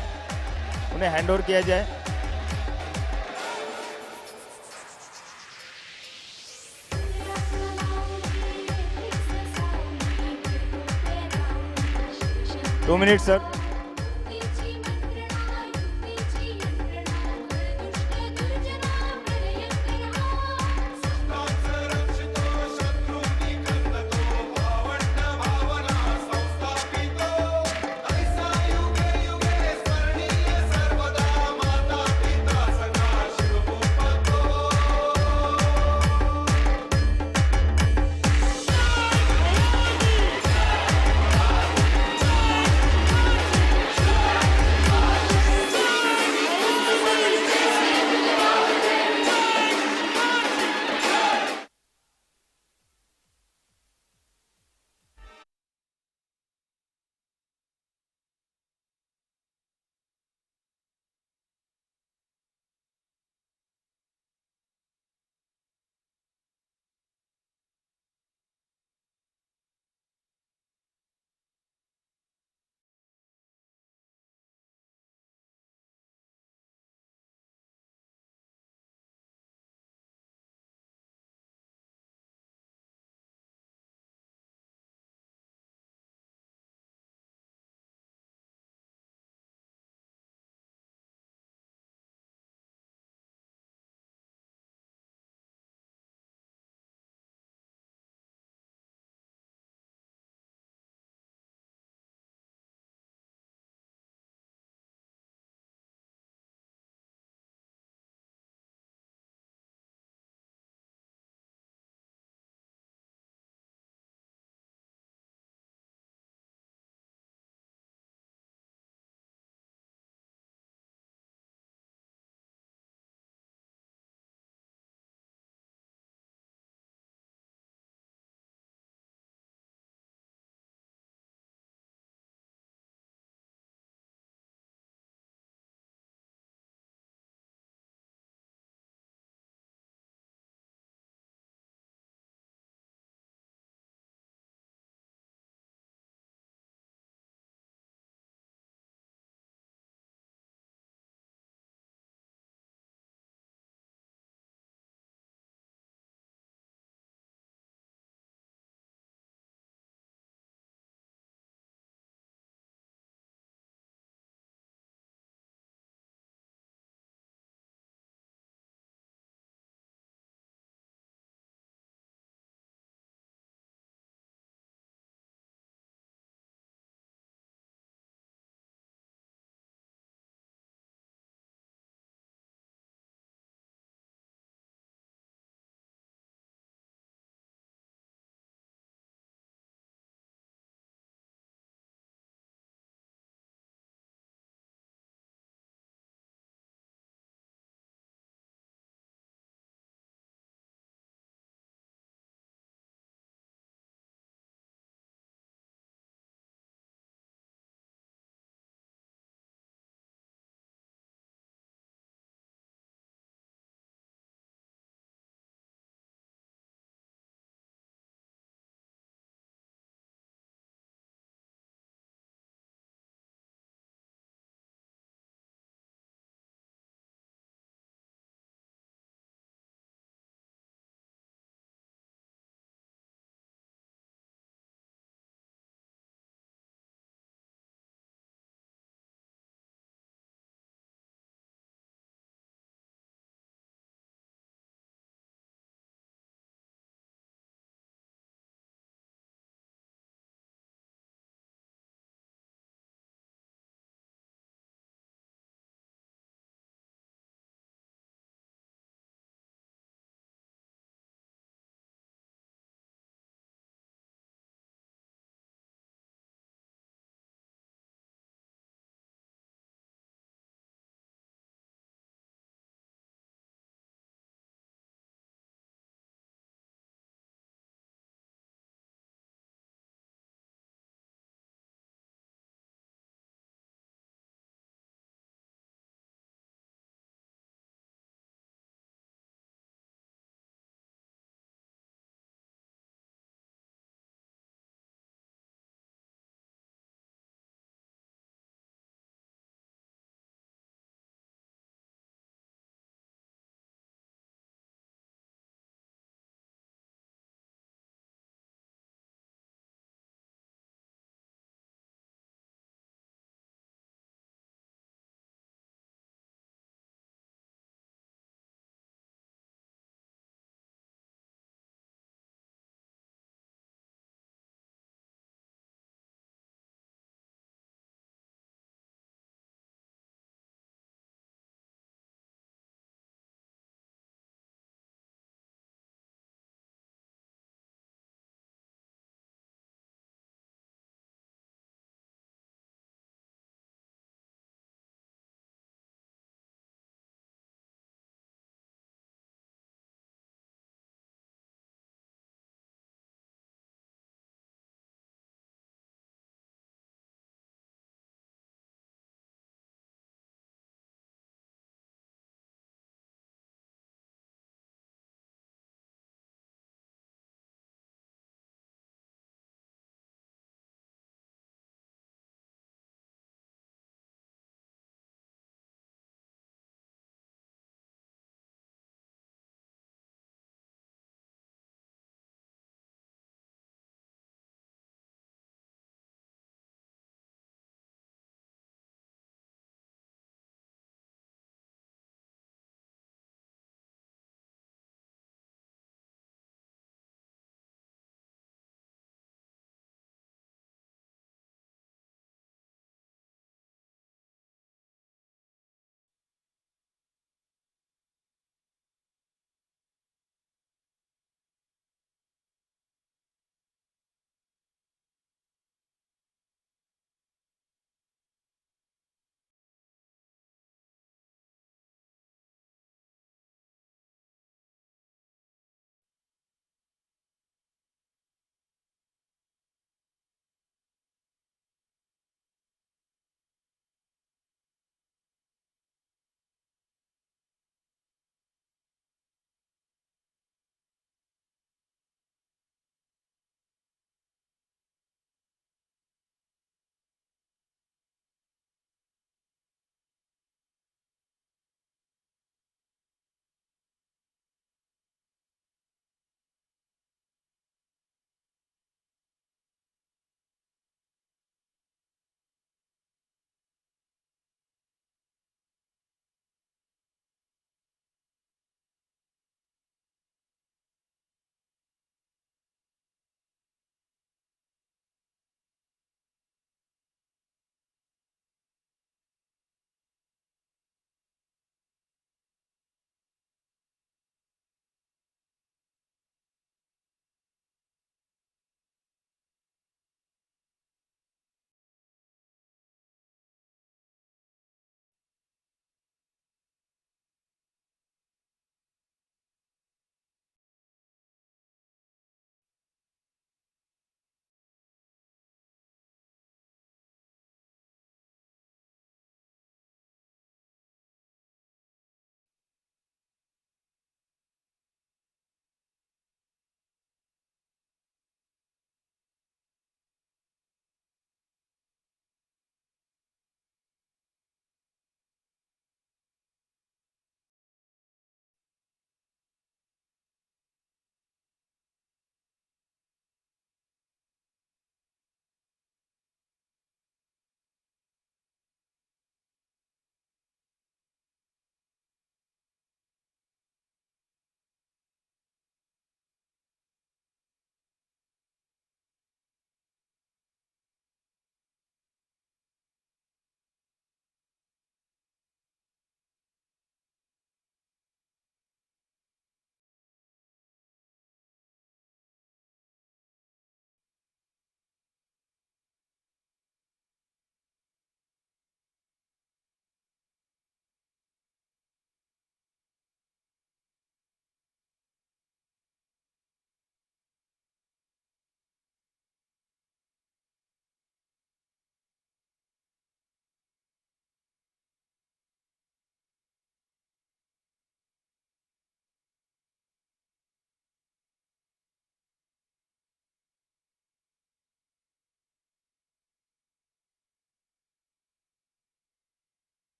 उन्हें हैंड ओवर किया जाए। To minute sir.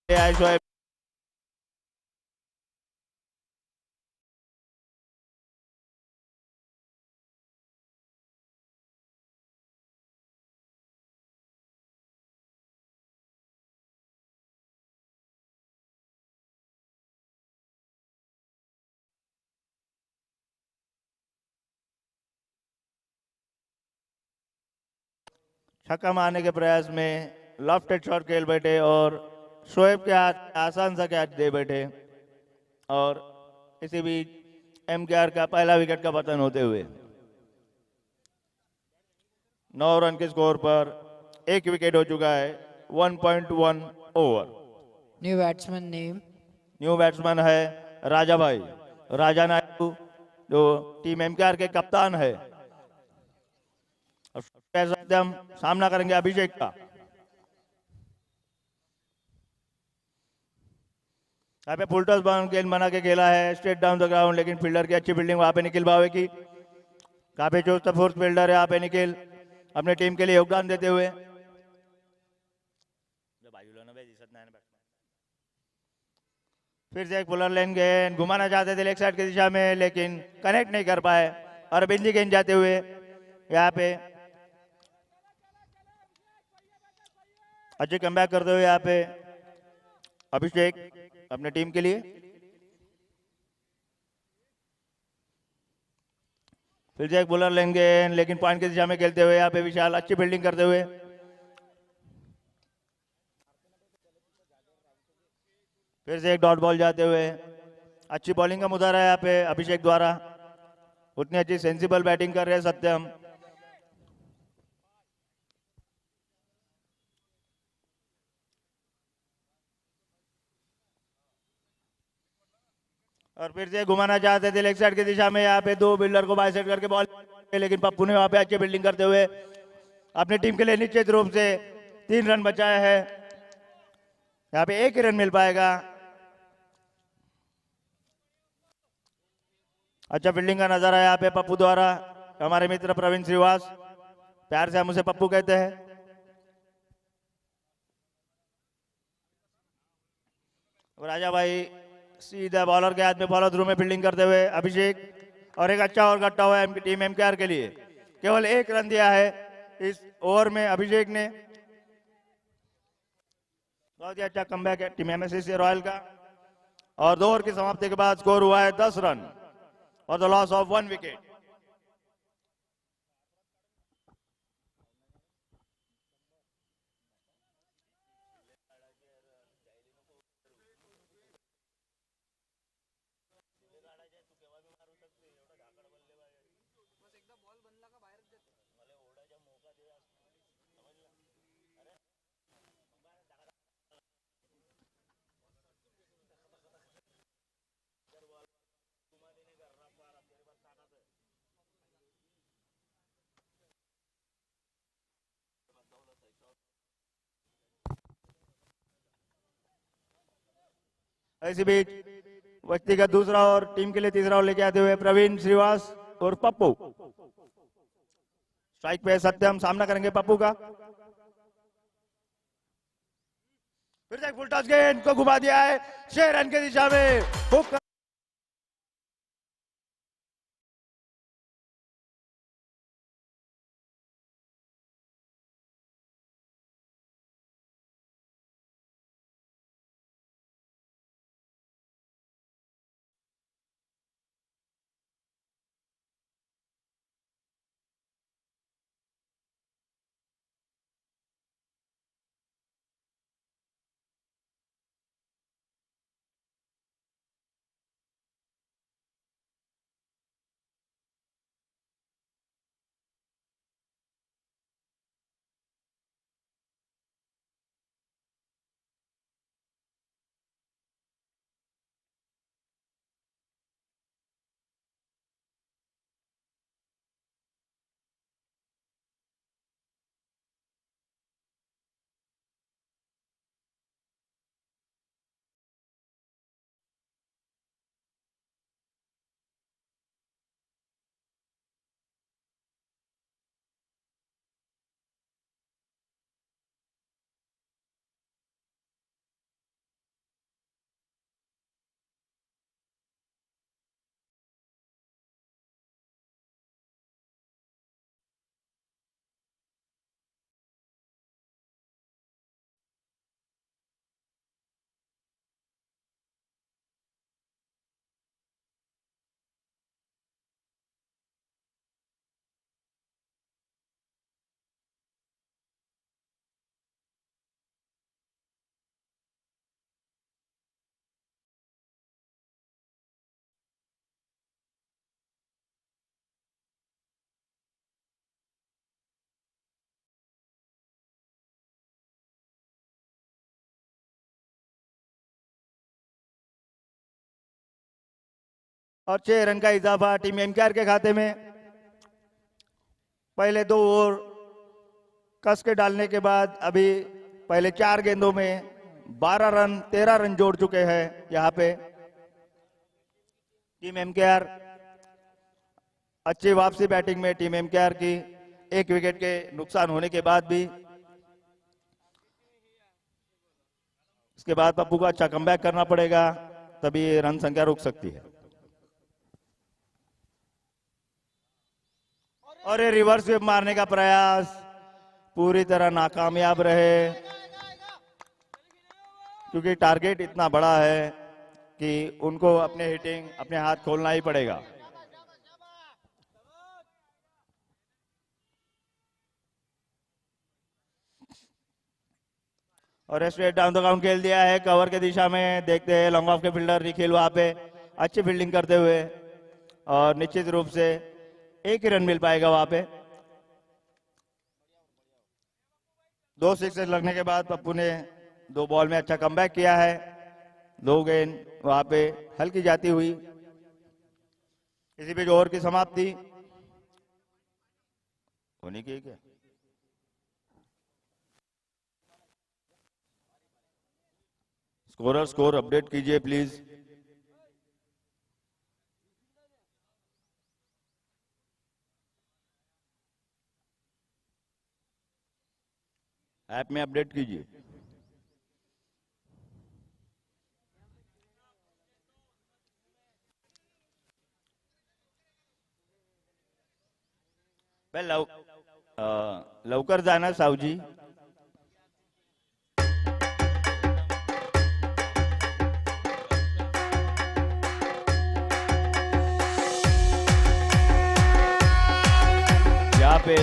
आए शोएब। छक्का मारने के प्रयास में लॉफ्टेड शॉट खेल बैठे और शोएब के हाथ आसान सा कैच दे बैठे और इसी बीच एमकेआर का पहला विकेट का पतन होते हुए 9 रन के स्कोर पर एक विकेट हो चुका है। 1.1 over. New batsman name. New batsman है राजा भाई, राजा नायडू, जो टीम एमकेआर के कप्तान है। और हम सामना करेंगे अभिषेक का। यहाँ पे फुल टॉस गेंद बना के खेला है स्ट्रेट डाउन द ग्राउंड, लेकिन फील्डर की अच्छी फील्डिंग वहां पे निखिल भावे की। काफी चुस्त फोर्थ फील्डर है यहाँ पे निखिल, अपने टीम के लिए योगदान देते हुए। फिर से एक पुलर लेन गेंद घुमाना चाहते थे लेग साइड की दिशा में, लेकिन कनेक्ट नहीं कर पाए। और बिंदी गेंद जाते हुए यहाँ पे अच्छे कमबैक करते हुए यहाँ पे अभिषेक अपने टीम के लिए। फिर से एक बॉलर लेंगे, लेकिन पॉइंट की दिशा में खेलते हुए यहाँ पे विशाल अच्छी फील्डिंग करते हुए। फिर से एक डॉट बॉल जाते हुए अच्छी बॉलिंग का मुजाहरा है यहाँ पे अभिषेक द्वारा। उतनी अच्छी सेंसिबल बैटिंग कर रहे हैं सत्यम। और फिर से घुमाना चाहते थे लेग साइड की दिशा में, यहाँ पे दो बिल्डर को बाइसेट करके बॉल, लेकिन पप्पू ने वहां पे अच्छी फील्डिंग करते हुए अपनी टीम के लिए निश्चित रूप से 3 रन बचाए हैं। यहाँ पे 1 ही रन मिल पाएगा। अच्छा फील्डिंग का नजारा यहाँ पे पप्पू द्वारा, हमारे मित्र प्रवीण श्रीवास, प्यार से हम उसे पप्पू कहते हैं। राजा भाई सीधा बॉलर के हाथ में फॉलो थ्रू में फील्डिंग करते हुए अभिषेक, और एक अच्छा ओवर कट्टा हुआ है टीम एमकेआर के लिए। केवल 1 रन दिया है इस ओवर में अभिषेक ने। बहुत ही अच्छा कमबैक है टीम एमएससी रॉयल का। और 2 ओवर की समाप्ति के बाद स्कोर हुआ है 10 रन और द लॉस ऑफ 1 विकेट। इसी बीच व्यक्तिगत दूसरा और टीम के लिए तीसरा ओवर लेके आते हुए प्रवीण श्रीवास और पप्पू। स्ट्राइक पे सत्यम सामना करेंगे पप्पू का। फिर से फुल टॉस गेंद को घुमा दिया है 6 रन की दिशा में। हुक और 6 रन का इजाफा टीम एमकेआर के खाते में। पहले 2 ओवर कस के डालने के बाद अभी पहले 4 गेंदों में 12 रन 13 रन जोड़ चुके हैं यहाँ पे टीम एमकेआर। अच्छी वापसी बैटिंग में टीम एमकेआर की, 1 विकेट के नुकसान होने के बाद भी। इसके बाद पप्पू को अच्छा कमबैक करना पड़ेगा, तभी रन संख्या रुक सकती है। और ये रिवर्स स्वीप मारने का प्रयास पूरी तरह नाकामयाब रहे, क्योंकि टारगेट इतना बड़ा है कि उनको अपने हिटिंग अपने हाथ खोलना ही पड़ेगा। और स्ट्रेट डाउन द काउंट खेल दिया है कवर के दिशा में। देखते हैं लॉन्ग ऑफ के फील्डर निखिल वहां पे अच्छी फील्डिंग करते हुए, और निश्चित रूप से 1 ही रन मिल पाएगा वहां पे। 2 सिक्सेस लगने के बाद पप्पू ने 2 बॉल में अच्छा कमबैक किया है। 2 गेंद वहां पे हल्की जाती हुई। इसी बीच ओवर की समाप्ति होनी की क्या? स्कोरर स्कोर अपडेट कीजिए प्लीज। ऐप में अपडेट कीजिए। लवकर जाना सावजी। यहाँ पे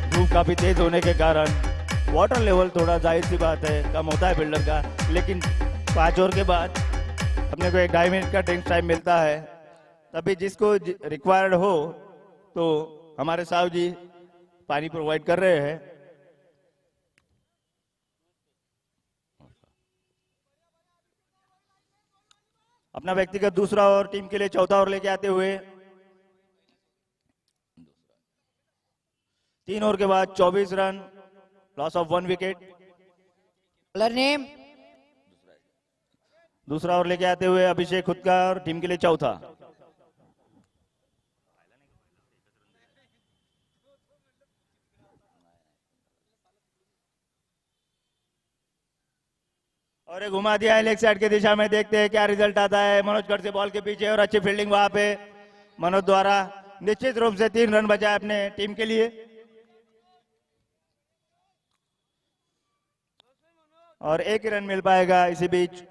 धूप काफी तेज होने के कारण वाटर लेवल थोड़ा जाहिर सी बात है कम होता है फील्डर का, लेकिन 5 ओवर के बाद अपने को 1-2.5 मिनट का ड्रिंक टाइम मिलता है। तभी जिसको रिक्वायर्ड हो तो हमारे साहब जी पानी प्रोवाइड कर रहे हैं। अपना व्यक्तिगत दूसरा ओवर टीम के लिए चौथा ओवर लेके आते हुए 3 ओवर के बाद 24 run, loss of 1 wicket. Bowler name. दूसरा ओवर लेके आते हुए अभिषेक खुदकार टीम के लिए चौथा। और ये घुमा दिया है लेग साइड की दिशा में। देखते हैं क्या रिजल्ट आता है। मनोज कट से बॉल के पीछे और अच्छी फील्डिंग वहां पे मनोज द्वारा। निश्चित रूप से 3 रन बचा है अपने टीम के लिए। और 1 ही रन मिल पाएगा इसी बीच।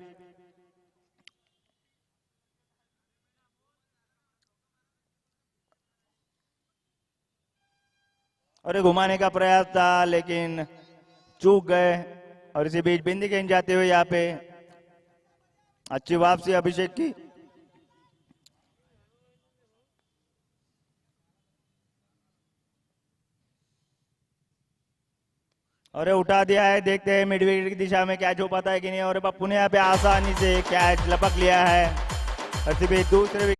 और ये घुमाने का प्रयास था लेकिन चूक गए। और इसी बीच बिंदी गेंद जाते हुए यहाँ पे अच्छी वापसी अभिषेक की। और ये उठा दिया है। देखते हैं मिड विकेट की दिशा में कैच हो पाता है कि नहीं। और पप्पू ने यहाँ पे आसानी से कैच लपक लिया है। और इसी बीच दूसरे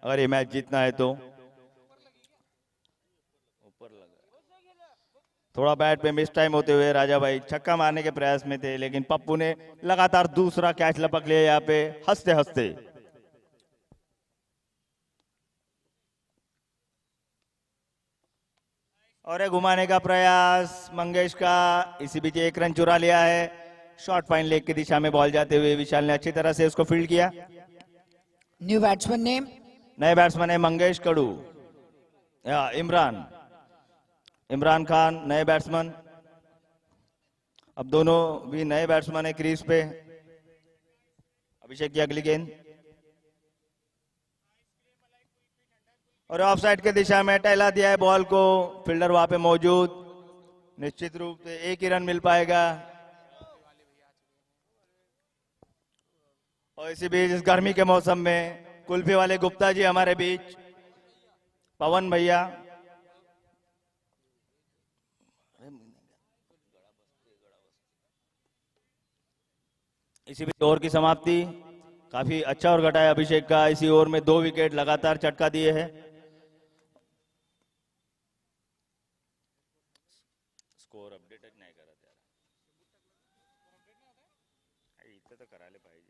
अगर ये मैच जीतना है तो। थोड़ा बैट पे मिस टाइम होते हुए राजा भाई छक्का मारने के प्रयास में थे, लेकिन पप्पू ने लगातार दूसरा कैच लपक लिया यहाँ पे हंसते हंसते। और ये घुमाने का प्रयास मंगेश का, इसी बीच एक रन चुरा लिया है। शॉर्ट फाइन लेग की दिशा में बॉल जाते हुए विशाल ने अच्छी तरह से उसको फील्ड किया। न्यू बैट्समैन नेम, नए बैट्समैन है मंगेश कड़ू या इमरान खान नए बैट्समैन। अब दोनों भी नए बैट्समैन है क्रीज पे। अभिषेक की अगली गेंद और ऑफ साइड की दिशा में टहला दिया है बॉल को, फील्डर वहां पे मौजूद। निश्चित रूप से एक ही रन मिल पाएगा। और इसी बीच इस गर्मी के मौसम में कुल्फी वाले गुप्ता जी हमारे बीच, पवन भैया। इसी बीच ओवर की समाप्ति, काफी अच्छा और घटा है अभिषेक का। इसी ओवर में 2 विकेट लगातार चटका दिए हैं। स्कोर अपडेट नहीं करा तो करा ले भाई।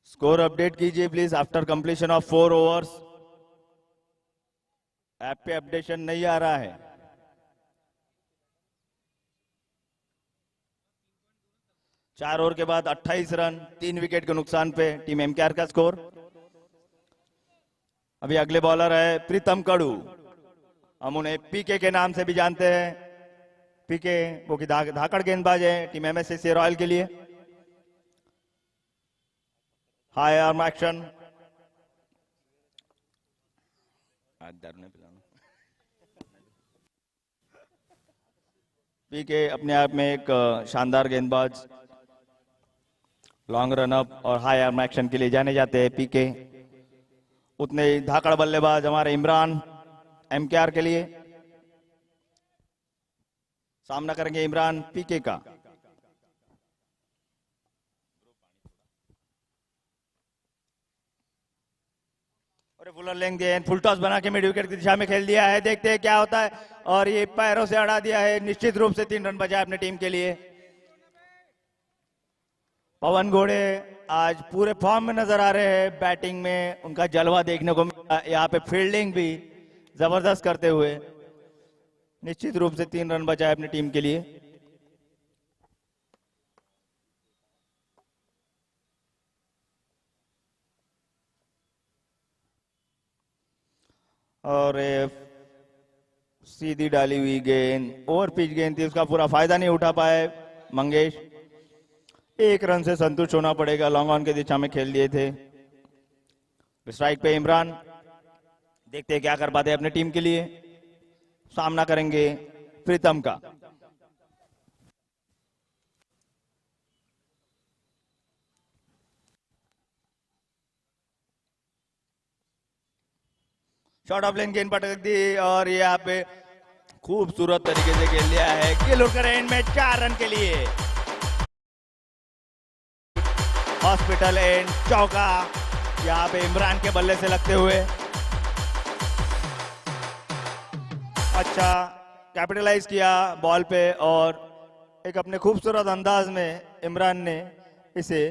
स्कोर अपडेट कीजिए please after completion of 4 overs. App पे अपडेशन नहीं आ रहा है। चार ओवर के बाद 28 रन 3 विकेट के नुकसान पे टीम एमकेआर का स्कोर। अभी अगले बॉलर है प्रीतम कड़ू, हम उन्हें पीके के नाम से भी जानते हैं। पीके वो की धाकड़ गेंदबाज है टीम एमएससी रॉयल के लिए। हाई आर्म एक्शन, पीके अपने आप में एक शानदार गेंदबाज, लॉन्ग रन अप और हाई आर्म एक्शन के लिए जाने जाते हैं पीके। उतने ही धाकड़ बल्लेबाज हमारे इमरान एमकेआर के लिए। सामना करेंगे इमरान पीके का। और फुलर लेंगे फुल टॉस बना के मिड विकेट की दिशा में खेल दिया है। देखते हैं क्या होता है। और ये पैरों से अड़ा दिया है। निश्चित रूप से 3 रन बचा अपने टीम के लिए। पवन घोड़े आज पूरे फॉर्म में नजर आ रहे हैं। बैटिंग में उनका जलवा देखने को मिला, यहाँ पे फील्डिंग भी जबरदस्त करते हुए। निश्चित रूप से 3 रन बचाए अपनी टीम के लिए। और सीधी डाली हुई गेंद, ओवर पिच गेंद थी, उसका पूरा फायदा नहीं उठा पाए मंगेश। 1 रन से संतुष्ट होना पड़ेगा। लॉन्ग ऑन की दिशा में खेल दिए थे। स्ट्राइक पे इमरान, देखते हैं क्या कर पाते हैं अपने टीम के लिए। सामना करेंगे प्रीतम का। शॉर्ट ऑफ लेन गेंद पटक दी और यहाँ पे खूबसूरत तरीके से खेल दिया है। गिल उड़कर एंड में 4 रन के लिए। हॉस्पिटल एंड चौका यहाँ पे इमरान के बल्ले से लगते हुए अच्छा कैपिटलाइज किया बॉल पे। और एक अपने खूबसूरत अंदाज में इमरान ने इसे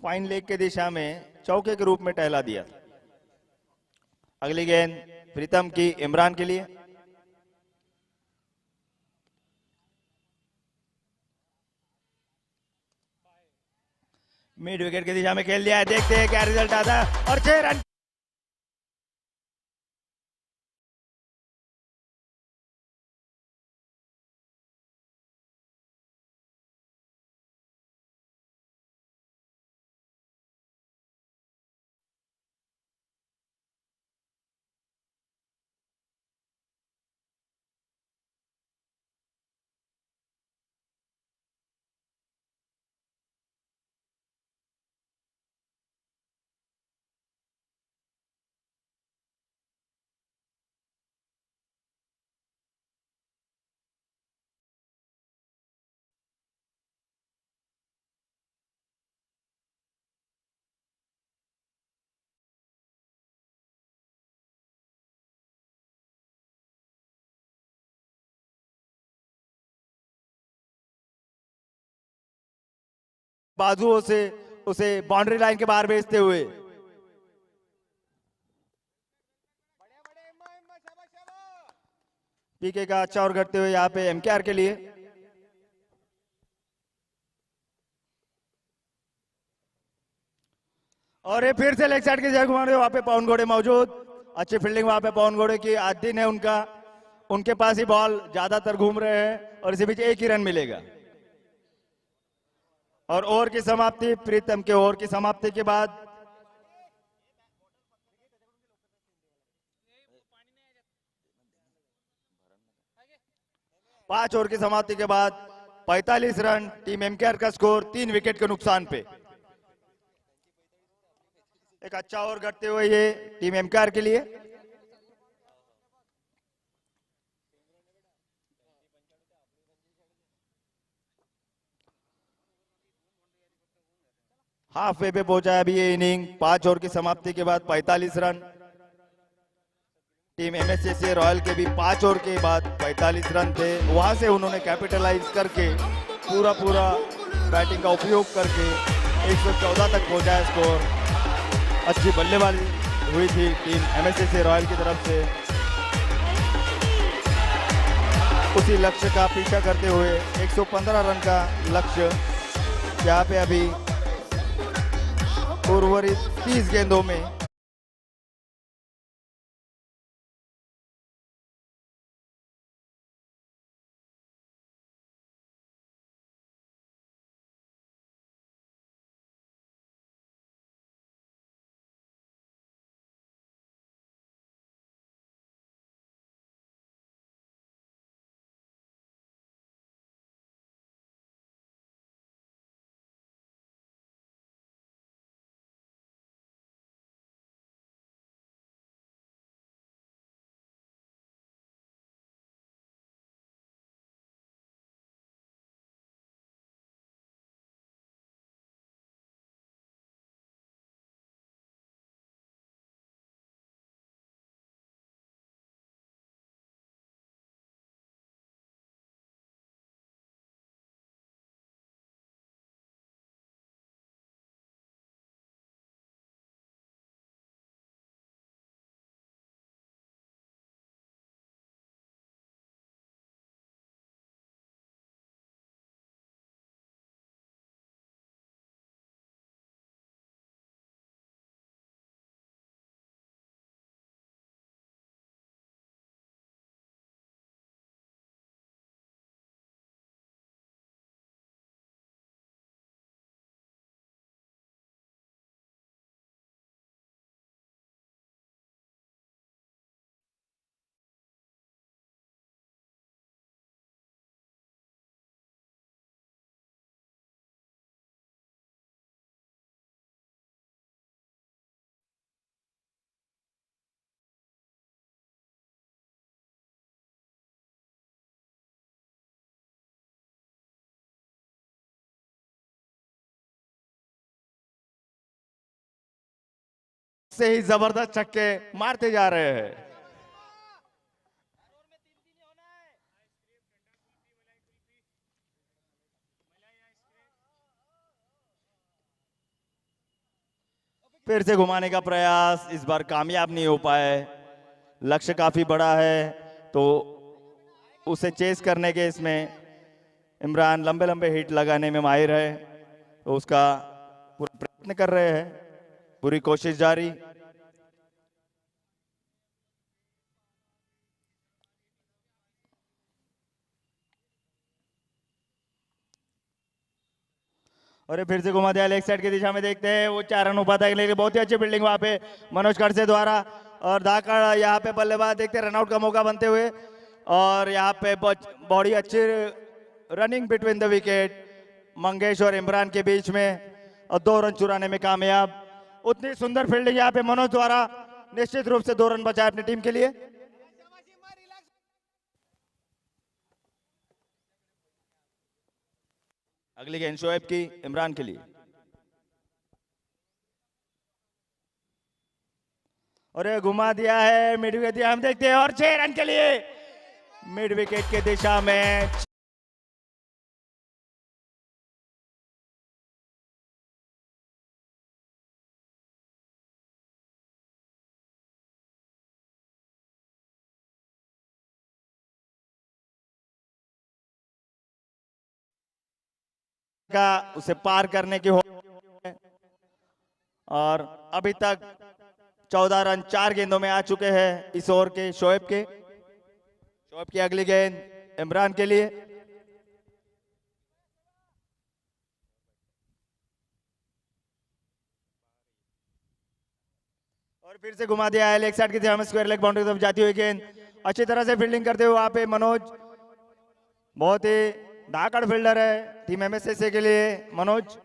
फाइन लेग के दिशा में चौके के रूप में टहला दिया। अगली गेंद प्रीतम की इमरान के लिए। मिड विकेट की दिशा में खेल दिया है। देखते हैं क्या रिजल्ट आता है। और 6 रन बाजुओं से उसे बाउंड्री लाइन के बाहर भेजते हुए पीके का अच्छा ओवर करते हुए यहाँ पे एमकेआर के लिए। और ये फिर से लेग साइड के जय कुमार वहां पे पवन घोड़े मौजूद, अच्छी फील्डिंग वहां पे पवन घोड़े की। आज दिन है उनका, उनके पास ही बॉल ज्यादातर घूम रहे हैं और इसी बीच एक ही रन मिलेगा। और ओवर की समाप्ति, प्रीतम के ओवर की समाप्ति के बाद पांच ओवर की समाप्ति के बाद 45 रन टीम एमकेआर का स्कोर 3 विकेट के नुकसान पे। एक अच्छा ओवर करते हुए ये टीम एमकेआर के लिए। हाफ वे पे पहुंचा है अभी ये इनिंग। 5 ओवर की समाप्ति के बाद 45 रन। टीम एमएससीसी रॉयल के भी 5 ओवर के बाद 45 रन थे, वहां से उन्होंने कैपिटलाइज करके पूरा बैटिंग का उपयोग करके 114 तक पहुंचा है स्कोर। अच्छी बल्लेबाजी हुई थी टीम एमएससीसी रॉयल की तरफ से। उसी लक्ष्य का पीछा करते हुए 115 रन का लक्ष्य, यहाँ पे अभी उर्वरित 30 गेंदों में से ही जबरदस्त छक्के मारते जा रहे हैं। फिर से घुमाने का प्रयास, इस बार कामयाब नहीं हो पाए। लक्ष्य काफी बड़ा है तो उसे चेस करने के इसमें इमरान लंबे लंबे हिट लगाने में माहिर है, तो उसका पूरा प्रयत्न कर रहे हैं, पूरी कोशिश जारी। और ये फिर से घुमा दिया लेग साइड की दिशा में, देखते हैं वो 4 रन उपाध्याय के लिए। बहुत ही अच्छी फील्डिंग वहां पे मनोज खड़से द्वारा, और धाकड़ यहाँ पे बल्लेबाज, देखते हैं रनआउट का मौका बनते हुए। और यहाँ पे बड़ी अच्छी running between the wicket Mangesh और इमरान के बीच में, और 2 रन चुराने में कामयाब। उतनी सुंदर फील्डिंग यहाँ पे मनोज द्वारा, निश्चित रूप से 2 रन बचाए अपनी टीम के लिए। अगली गेंद शोएब की इमरान के लिए, और ये घुमा दिया है मिड विकेट, हम देखते हैं, और 6 रन के लिए मिड विकेट के दिशा में का उसे पार करने की हो। और अभी तक 14 रन 4 गेंदों में आ चुके हैं इस ओवर के शोएब के। शोएब की अगली गेंद इमरान के लिए। और फिर से घुमा दिया है लेग साइड की दिशा में, स्क्वायर लेग बाउंड्री की तरफ जाती हुई गेंद अच्छी तरह से फील्डिंग करते हुए वहां पे मनोज, बहुत ही धाकड़ फील्डर है टीम एमएसएसए के लिए मनोज।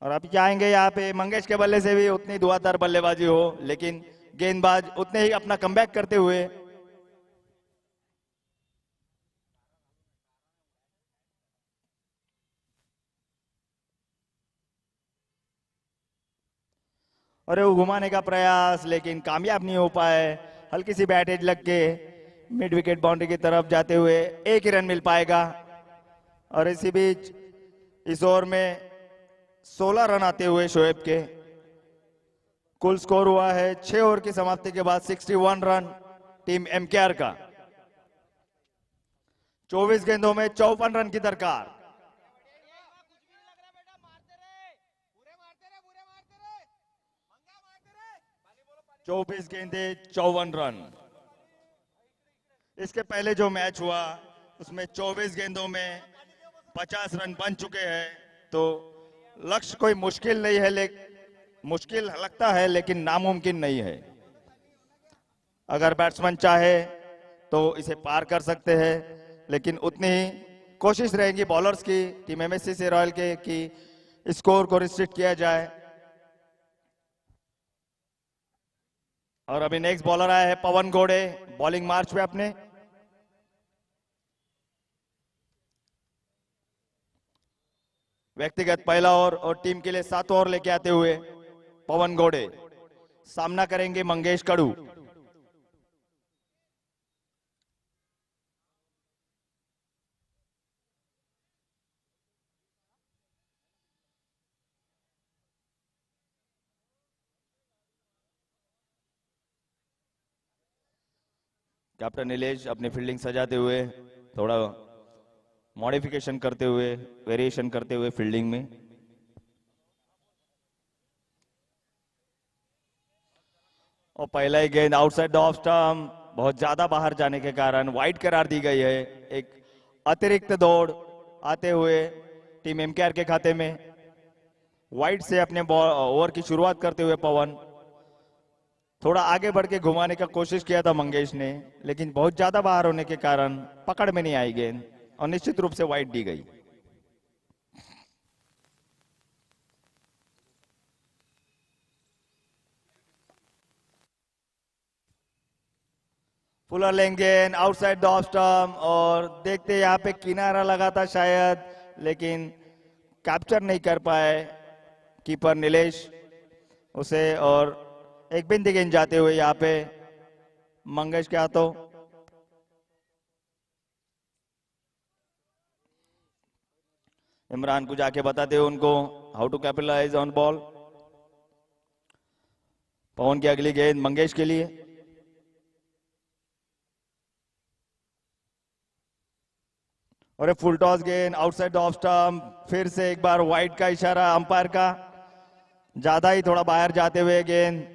और अभी चाहेंगे यहाँ पे मंगेश के बल्ले से भी उतनी धुआंधार बल्लेबाजी हो, लेकिन गेंदबाज उतने ही अपना कमबैक करते हुए। और वो घुमाने का प्रयास लेकिन कामयाब नहीं हो पाए। हल्की सी बैट एज लग के मिड विकेट बाउंड्री की तरफ जाते हुए 1 ही रन मिल पाएगा। और इसी बीच इस ओवर में 16 रन आते हुए शोएब के। कुल स्कोर हुआ है 6 ओवर की समाप्ति के बाद 61 रन टीम एमकेआर का। 24 गेंदों में 54 रन की दरकार। 24 गेंदे 54 रन। इसके पहले जो मैच हुआ उसमें 24 गेंदों में 50 रन बन चुके हैं। तो लक्ष्य कोई मुश्किल नहीं है, मुश्किल लगता है लेकिन नामुमकिन नहीं है। अगर बैट्समैन चाहे तो इसे पार कर सकते हैं, लेकिन उतनी ही कोशिश रहेगी बॉलर्स की टीम एमएससीसी रॉयल के कि स्कोर को रिस्ट्रिक्ट किया जाए। और अभी नेक्स्ट बॉलर आया है पवन घोड़े बॉलिंग मार्च पे अपने। व्यक्तिगत पहला ओवर और टीम के लिए 7 ओवर लेके आते हुए पवन घोड़े सामना करेंगे मंगेश कड़ू। कैप्टन नीलेश अपनी फील्डिंग सजाते हुए, थोड़ा मॉडिफिकेशन करते हुए, वेरिएशन करते हुए फील्डिंग में। और पहला ही गेंद आउटसाइड द ऑफ स्टंप, बहुत ज्यादा बाहर जाने के कारण वाइड करार दी गई है। एक अतिरिक्त दौड़ आते हुए टीम एमकेआर के खाते में। वाइड से अपने ओवर की शुरुआत करते हुए पवन थोड़ा आगे बढ़ के घुमाने का कोशिश किया था मंगेश ने, लेकिन बहुत ज्यादा बाहर होने के कारण पकड़ में नहीं आई गेंद और निश्चित रूप से वाइड दी गई। फुलर लेंगे आउटसाइड द ऑफ स्टंप और देखते यहाँ पे किनारा लगा था शायद, लेकिन कैप्चर नहीं कर पाए कीपर नीलेश उसे। और एक बिंदी गेंद जाते हुए यहाँ पे मंगेश के हाथों। इमरान को जाके बताते हुए उनको how to capitalize on ball. Pawan की अगली गेंद मंगेश के लिए। और एक फुल टॉस गेंद आउटसाइड द ऑफ स्टंप, फिर से एक बार वाइड का इशारा अंपायर का, ज्यादा ही थोड़ा बाहर जाते हुए गेंद।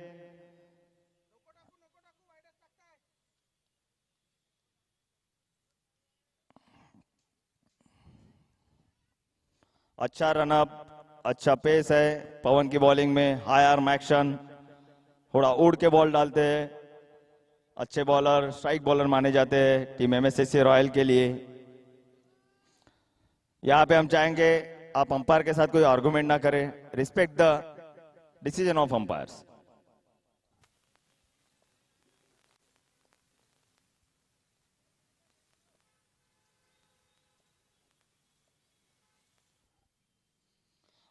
अच्छा रनअप, अच्छा पेस है पवन की बॉलिंग में। हाई आर्म एक्शन, थोड़ा उड़ के बॉल डालते हैं। अच्छे बॉलर, स्ट्राइक बॉलर माने जाते हैं टीम एमएससीसी रॉयल के लिए। यहाँ पे हम चाहेंगे आप अंपायर के साथ कोई आर्गुमेंट ना करें, respect the decision of umpires.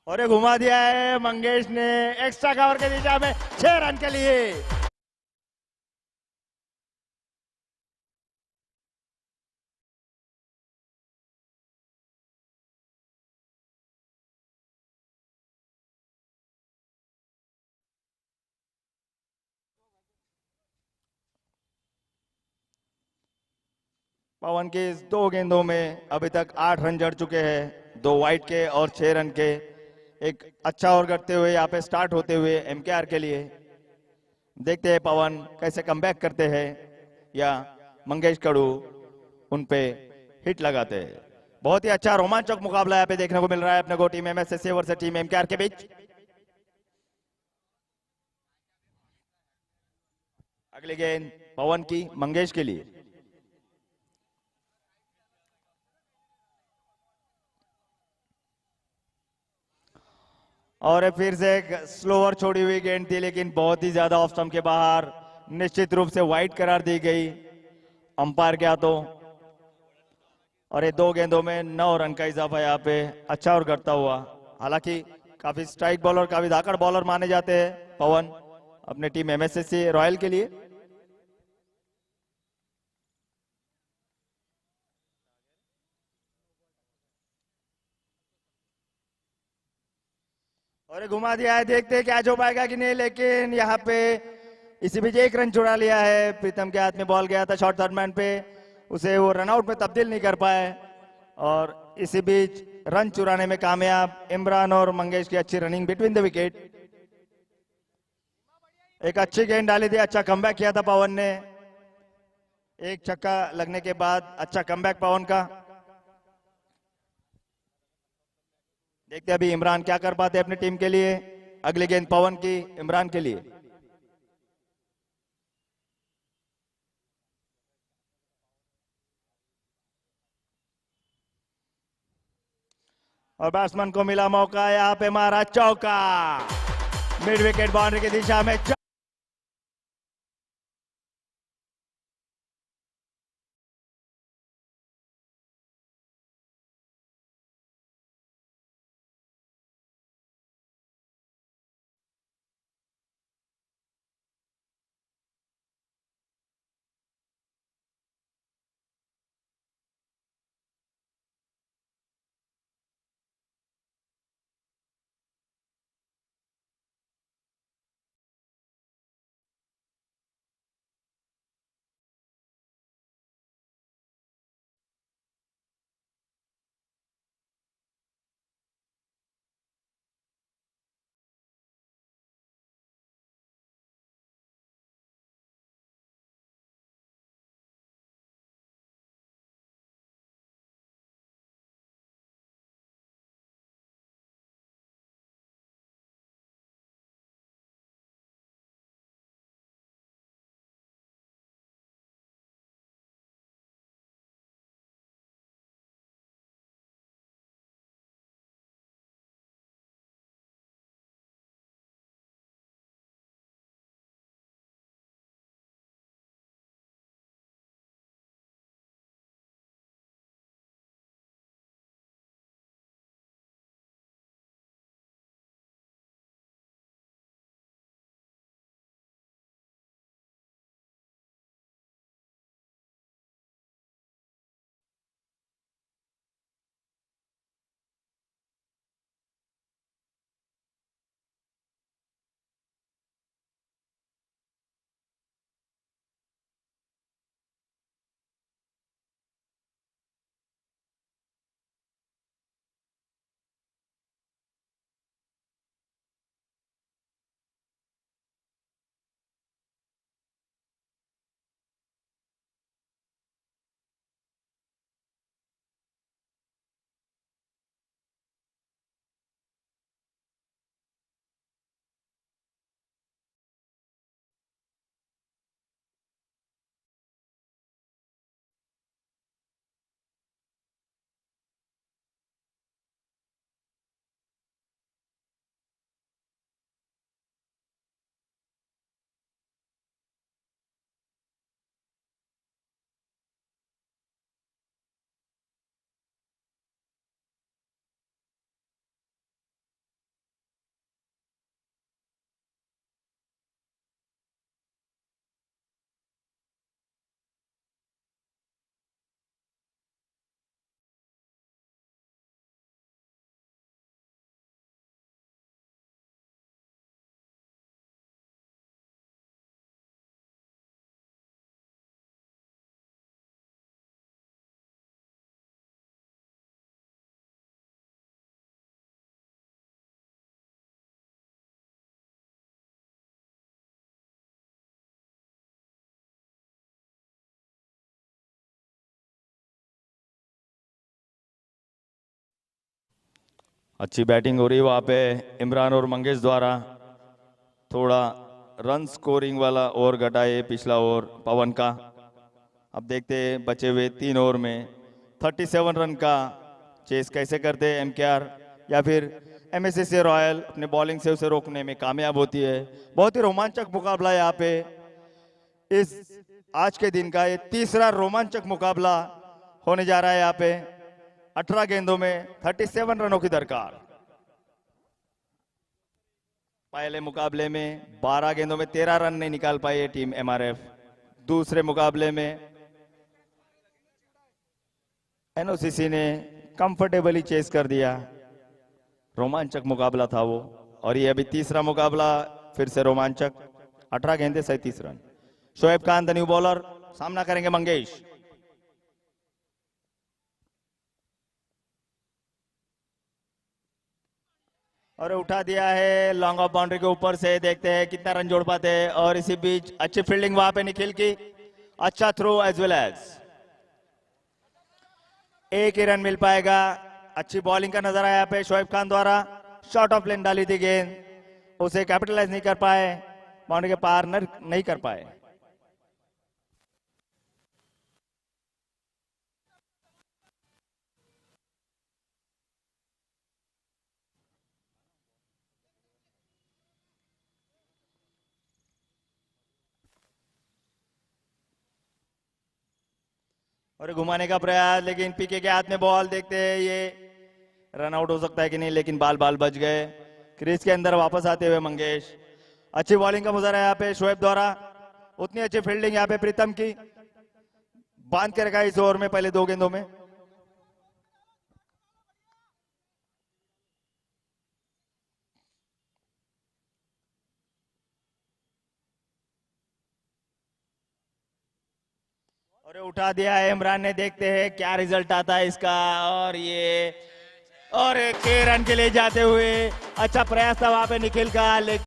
और ये घुमा दिया है मंगेश ने एक्स्ट्रा कवर के दिशा में 6 रन के लिए। पवन के इस 2 गेंदों में अभी तक 8 रन जड़ चुके हैं, 2 वाइड के और 6 रन के। एक अच्छा ओवर करते हुए यहाँ पे स्टार्ट होते हुए एमकेआर के लिए। देखते हैं पवन कैसे कमबैक करते हैं या मंगेश कड़ू उन पे हिट लगाते हैं। बहुत ही अच्छा रोमांचक मुकाबला यहाँ पे देखने को मिल रहा है अपने को टीम एमएसएससी वर्सेस टीम एमकेआर के बीच। अगली गेंद पवन की मंगेश के लिए। और फिर से एक स्लोअर छोड़ी हुई गेंद थी, लेकिन बहुत ही ज्यादा ऑफ स्टंप के बाहर, निश्चित रूप से वाइड करार दी गई अंपायर के हाथों। और ये 2 गेंदों में 9 रन का इजाफा यहाँ पे अच्छा और करता हुआ। हालांकि काफी स्ट्राइक बॉलर, काफी धाकड़ बॉलर माने जाते हैं पवन अपने टीम एमएसएससी रॉयल के लिए। और ये घुमा दिया है, देखते हैं क्या जो पाएगा कि नहीं, लेकिन यहाँ पे इसी बीच 1 रन चुरा लिया है। प्रीतम के हाथ में बॉल गया था शॉर्ट थर्ड मैन पे, उसे वो रनआउट में तब्दील नहीं कर पाए। और इसी बीच रन चुराने में कामयाब इमरान और मंगेश की अच्छी रनिंग बिटवीन द विकेट। एक अच्छी गेंद डाली थी, अच्छा कमबैक किया था पवन ने। एक छक्का लगने के बाद अच्छा कमबैक पवन का। देखते हैं अभी इमरान क्या कर पाते हैं अपनी टीम के लिए। अगली गेंद पवन की इमरान के लिए। और बैट्समैन को मिला मौका, यहाँ पे मारा चौका मिड विकेट बाउंड्री की दिशा में। अच्छी बैटिंग हो रही है वहां पे इमरान और मंगेश द्वारा। थोड़ा रन स्कोरिंग वाला ओवर घटाए पिछला ओवर पवन का। अब देखते हैं बचे हुए 3 ओवर में 37 रन का चेस कैसे करते हैं एमकेआर या फिर एमएसएससी रॉयल अपने बॉलिंग से उसे रोकने में कामयाब होती है। बहुत ही रोमांचक मुकाबला यहाँ पे इस आज के दिन का ये तीसरा रोमांचक मुकाबला होने जा रहा है। यहाँ पे 18 गेंदों में 37 रनों की दरकार। पहले मुकाबले में 12 गेंदों में 13 रन नहीं निकाल पाई ये टीम एमआरएफ। दूसरे मुकाबले में एनओसीसी ने कंफर्टेबली चेस कर दिया। रोमांचक मुकाबला था वो, और ये अभी तीसरा मुकाबला फिर से रोमांचक। 18 गेंदे 37 run. Shoaib Khan the new bowler, सामना करेंगे मंगेश। और उठा दिया है लॉन्ग ऑफ बाउंड्री के ऊपर से। देखते हैं कितना रन जोड़ पाते हैं। और इसी बीच अच्छी फील्डिंग वहां पे निखिल की, अच्छा थ्रो एज वेल एज। एक ही रन मिल पाएगा। अच्छी बॉलिंग का नजर आया यहाँ पे शोएब खान द्वारा। शॉर्ट ऑफ लेन डाली थी गेंद, उसे कैपिटलाइज नहीं कर पाए, बाउंड्री के पार नहीं कर पाए। और घुमाने का प्रयास, लेकिन पीके के हाथ में बॉल। देखते हैं ये रन आउट हो सकता है कि नहीं, लेकिन बाल बाल बच गए। क्रीज के अंदर वापस आते हुए मंगेश। अच्छी बॉलिंग का मुजाहरा यहाँ पे शोएब द्वारा। उतनी अच्छी फील्डिंग यहाँ पे प्रीतम की, बांध के रखा इस ओवर में पहले 2 गेंदों में। और उठा दिया है इमरान ने। देखते हैं क्या रिजल्ट आता है इसका। और एक रन के लिए जाते हुए अच्छा प्रयास था वहां पे निखिल का, लेकिन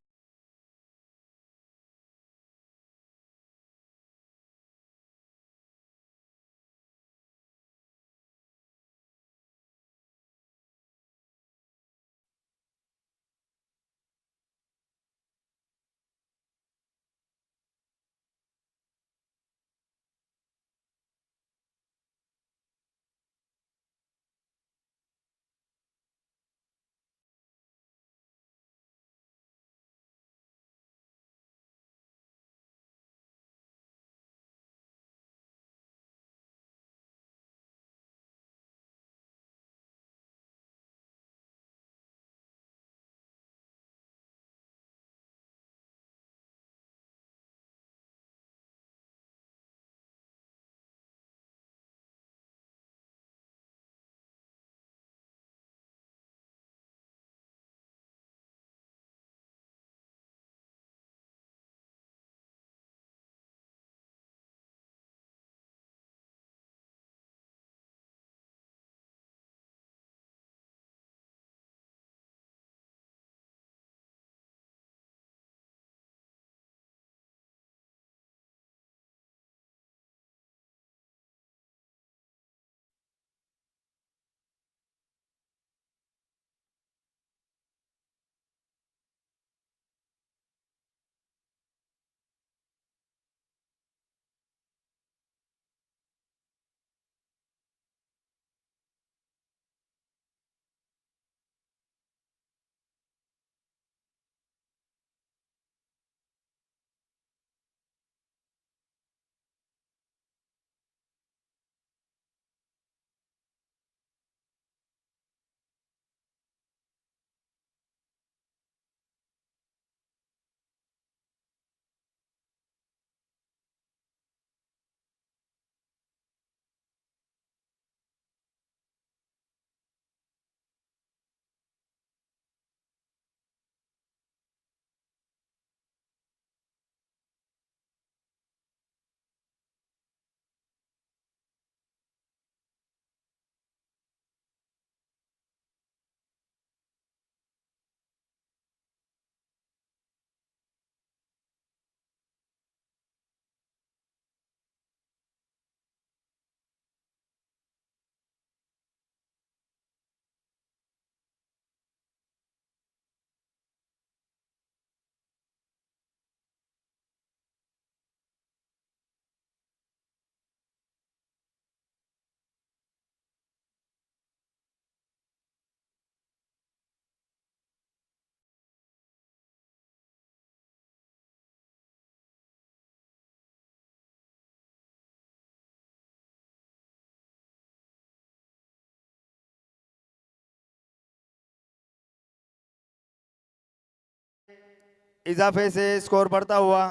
इजाफे से स्कोर बढ़ता हुआ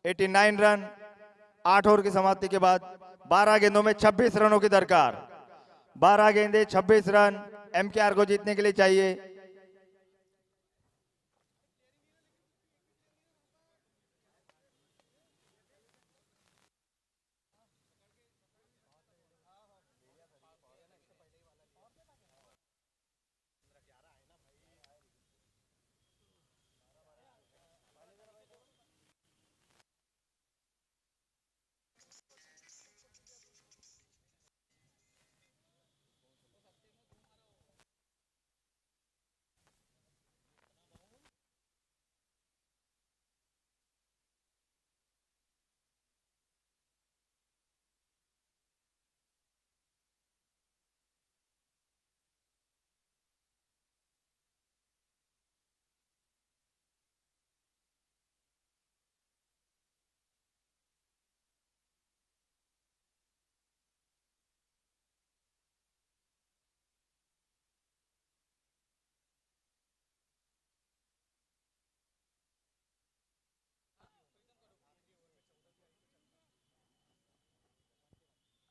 89 रन। 8 ओवर की समाप्ति के बाद 12 गेंदों में 26 रनों की दरकार। 12 गेंदे 26 रन एमकेआर को जीतने के लिए चाहिए।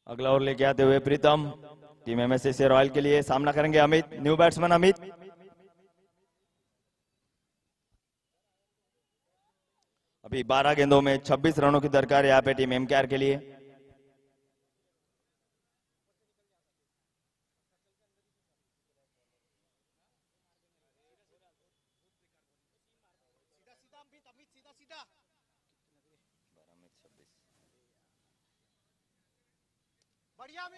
अगला ओवर लेके आते हुए प्रीतम टीम एमएससी रॉयल के लिए सामना करेंगे अमित। New batsman Amit. अभी 12 गेंदों में 26 रनों की दरकार यहाँ पे टीम एमकेआर के लिए।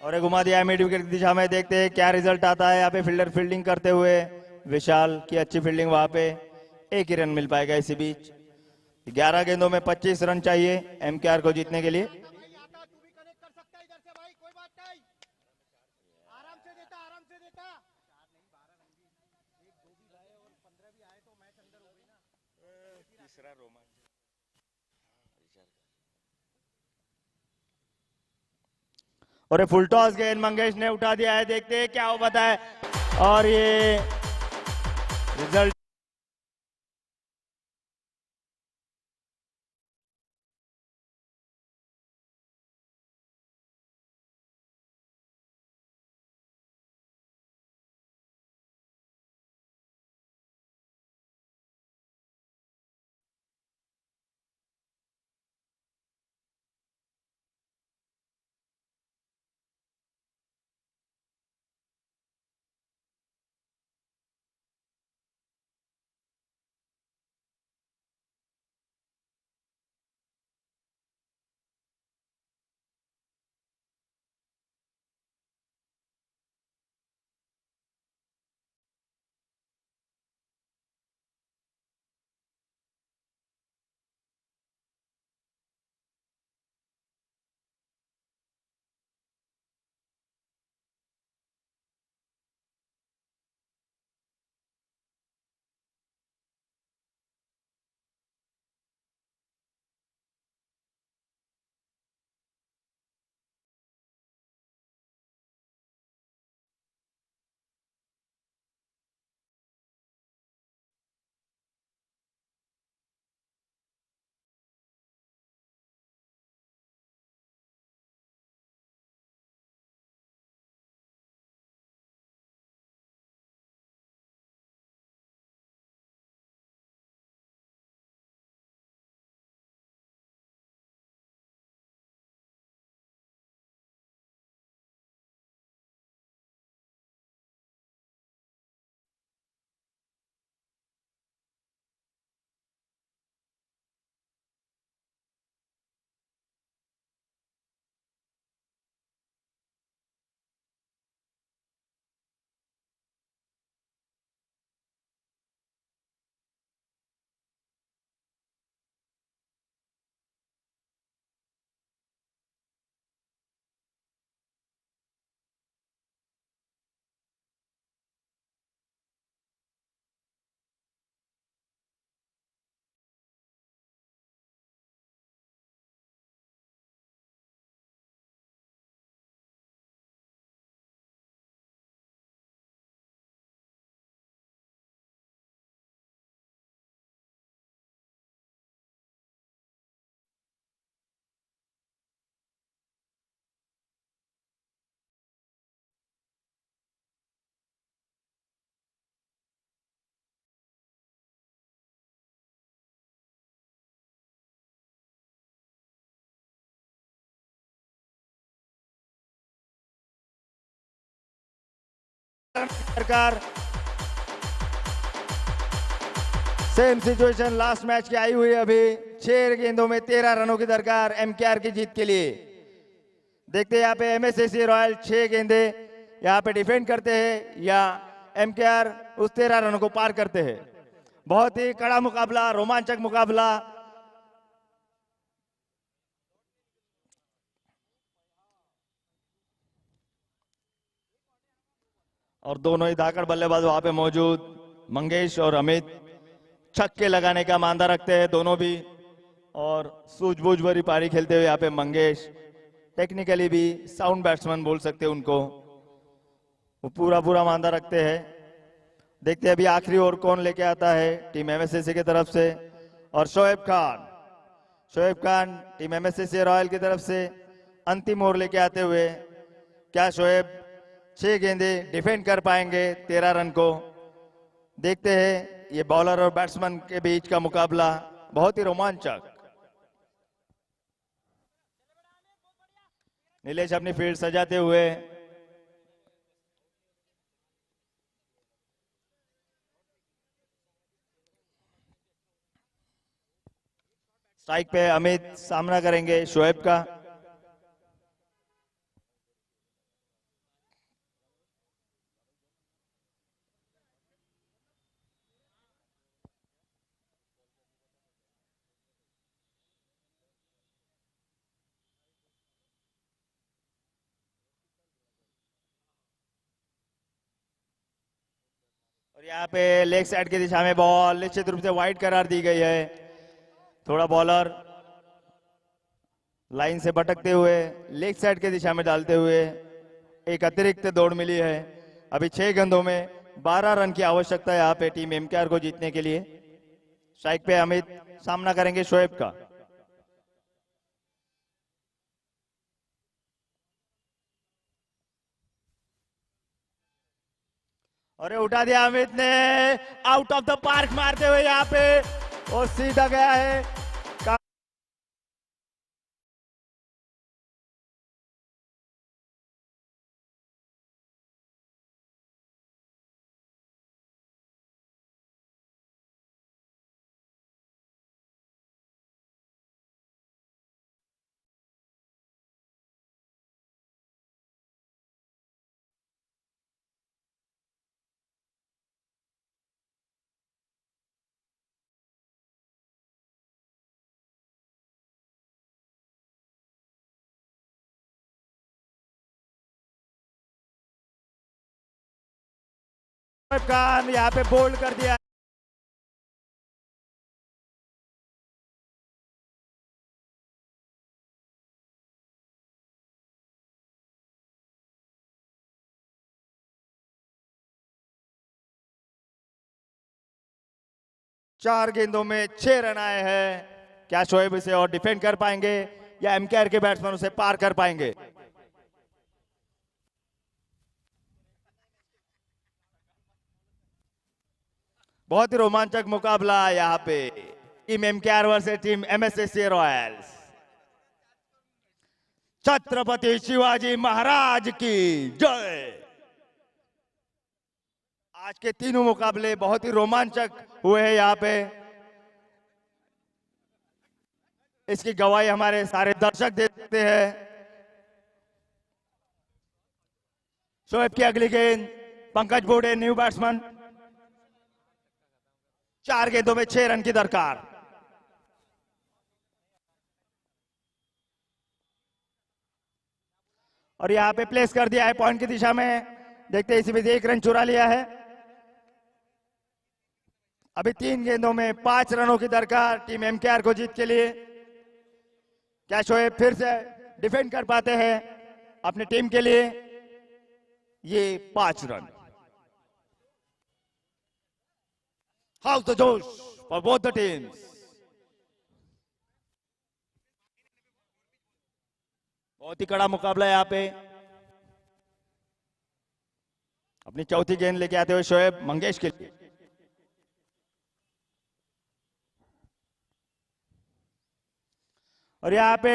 और एक घुमा दिया है मिड विकेट की दिशा में। देखते हैं क्या रिजल्ट आता है। यहाँ पे फील्डर फील्डिंग करते हुए विशाल की अच्छी फील्डिंग। वहां पे एक ही रन मिल पाएगा इसी बीच। 11 गेंदों में 25 रन चाहिए एमकेआर को जीतने के लिए। और ये फुल टॉस गेंद मंगेश ने उठा दिया है। देखते हैं क्या हो पाता है। और ये रिजल्ट सरकार सेम सिचुएशन लास्ट मैच की आई हुई है। अभी 6 गेंदों में 13 रनों की दरकार एमकेआर की जीत के लिए। देखते हैं यहाँ पे एमएसएससी रॉयल 6 गेंदे यहाँ पे डिफेंड करते हैं या एमकेआर उस 13 रनों को पार करते हैं। बहुत ही कड़ा मुकाबला, रोमांचक मुकाबला। और दोनों ही धाकड़ बल्लेबाज वहां पे मौजूद, मंगेश और अमित छक्के लगाने का मांदा रखते हैं दोनों भी। और सूझबूझ भरी पारी खेलते हुए यहाँ पे मंगेश, टेक्निकली भी साउंड बैट्समैन बोल सकते हैं उनको, वो पूरा मांदा रखते हैं। देखते हैं अभी आखिरी ओवर कौन लेके आता है टीम एमएसएससी की तरफ से। और शोएब खान टीम एमएसएससी रॉयल की तरफ से अंतिम ओवर लेके आते हुए, क्या शोएब 6 गेंदे डिफेंड कर पाएंगे 13 रन को? देखते हैं, ये बॉलर और बैट्समैन के बीच का मुकाबला बहुत ही रोमांचक। नीलेश अपनी फील्ड सजाते हुए, स्ट्राइक पे अमित सामना करेंगे शोएब का। और यहाँ पे लेग साइड की दिशा में बॉल निश्चित रूप से वाइड करार दी गई है। थोड़ा बॉलर लाइन से भटकते हुए लेग साइड की दिशा में डालते हुए एक अतिरिक्त दौड़ मिली है। अभी 6 गेंदों में 12 रन की आवश्यकता है यहाँ पे टीम एमकेआर को जीतने के लिए। स्ट्राइक पे अमित सामना करेंगे शोएब का। और उठा दिया अमित ने, आउट ऑफ द पार्क मारते हुए यहाँ पे, और सीधा गया है। खान यहाँ पे बोल्ड कर दिया। चार गेंदों में 6 रन आए हैं। क्या शोएब इसे और डिफेंड कर पाएंगे या एमकेआर के बैट्समैन उसे पार कर पाएंगे? बहुत ही रोमांचक मुकाबला यहाँ पे, team MKR versus team MSSC royals. Chhatrapati Shivaji Maharaj की जय। आज के तीनों मुकाबले बहुत ही रोमांचक हुए हैं यहाँ पे। इसकी गवाही हमारे सारे दर्शक देते हैं। शोएब की अगली गेंद, पंकज बोडे न्यू बैट्समैन। 4 गेंदों में 6 रन की दरकार। और यहां पे प्लेस कर दिया है पॉइंट की दिशा में। देखते हैं इसी में से 1 रन चुरा लिया है। अभी 3 गेंदों में 5 रनों की दरकार टीम एमकेआर को जीत के लिए। क्या शोएब फिर से डिफेंड कर पाते हैं अपनी टीम के लिए? ये 5 रन। How's the जोश for both the teams? बहुत ही कड़ा मुकाबला है यहाँ पे। अपनी चौथी गेंद लेके आते हुए शोएब मंगेश के लिए। और यहाँ पे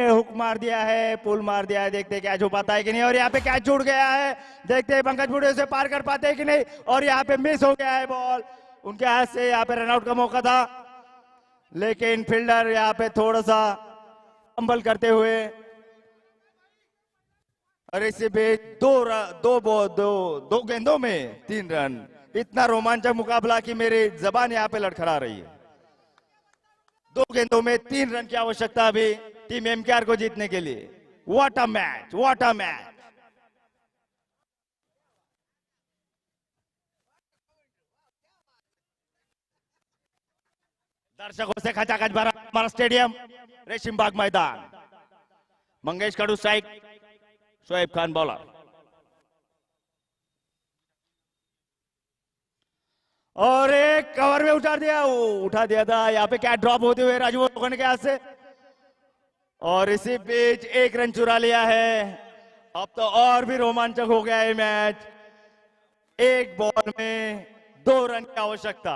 हुक मार दिया है, पुल मार दिया है, देखते हैं कैच हो पाता है कि नहीं। और यहाँ पे कैच छूट गया है, देखते हैं पंकज बुढ़े उसे पार कर पाते हैं कि नहीं। और यहाँ पे मिस हो गया है बॉल, उनके हाथ से यहाँ पे रनआउट का मौका था, लेकिन फील्डर यहाँ पे थोड़ा सा फंबल करते हुए, और इसी बीच दो गेंदों में 3 रन। इतना रोमांचक मुकाबला कि मेरी जबान यहाँ पे लड़खड़ा रही है। 2 गेंदों में 3 रन की आवश्यकता अभी टीम एमकेआर को जीतने के लिए। What a match, what a match. दर्शकों से खचाखच भरा हमारा स्टेडियम, रेशिम बाग मैदान। Mangesh Khadu strike, Shoaib Khan bowler. और एक कवर में उठा दिया था यहाँ पे कैच ड्रॉप होते हुए राजू लोखंडे के हाथ से। और इसी बीच 1 रन चुरा लिया है। अब तो और भी रोमांचक हो गया है मैच। 1 बॉल में 2 रन की आवश्यकता,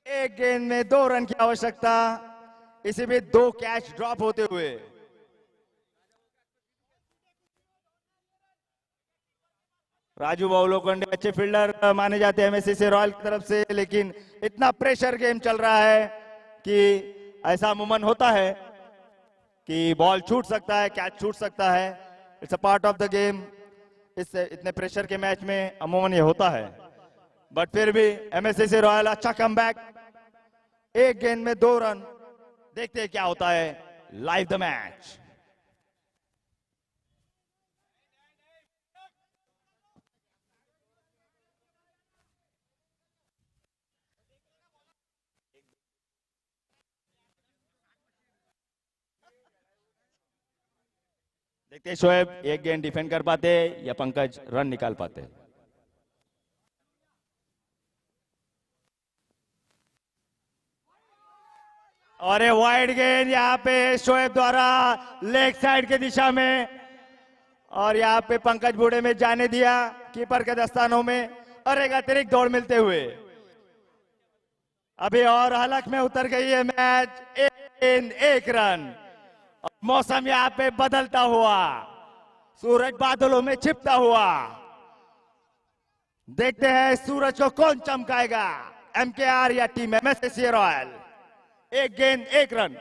1 गेंद में 2 रन की आवश्यकता। इसी बीच 2 कैच ड्रॉप होते हुए। राजू लोखंडे अच्छे फील्डर माने जाते हैं एमएससीसी रॉयल की तरफ से, लेकिन इतना प्रेशर गेम चल रहा है कि ऐसा अमूमन होता है कि बॉल छूट सकता है, कैच छूट सकता है। It's a part of the game. इतने प्रेशर के मैच में अमूमन ये होता है, बट फिर भी एमएससीसी रॉयल अच्छा कमबैक। 1 गेंद में 2 रन। देखते हैं क्या होता है। Live the match. देखते हैं शोएब 1 गेंद डिफेंड कर पाते या पंकज रन निकाल पाते। और ये वाइड गेंद यहाँ पे शोएब द्वारा लेग साइड के दिशा में, और यहाँ पे पंकज बूढ़े में जाने दिया कीपर के दस्तानों में, और एक अतिरिक्त दौड़ मिलते हुए अभी और हलक में उतर गई है मैच। 1 गेंद 1 रन। मौसम यहाँ पे बदलता हुआ, सूरज बादलों में छिपता हुआ। देखते हैं सूरज को कौन चमकाएगा, एमकेआर या टीम एमएससीसी रॉयल। 1 गेंद 1 रन।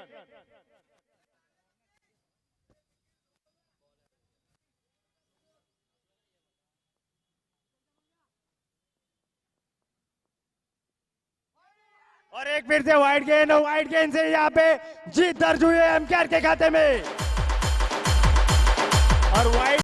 और एक फिर से वाइड गेंद, और वाइड गेंद से यहाँ पे जीत दर्ज हुई है एमकेआर के खाते में। और वाइड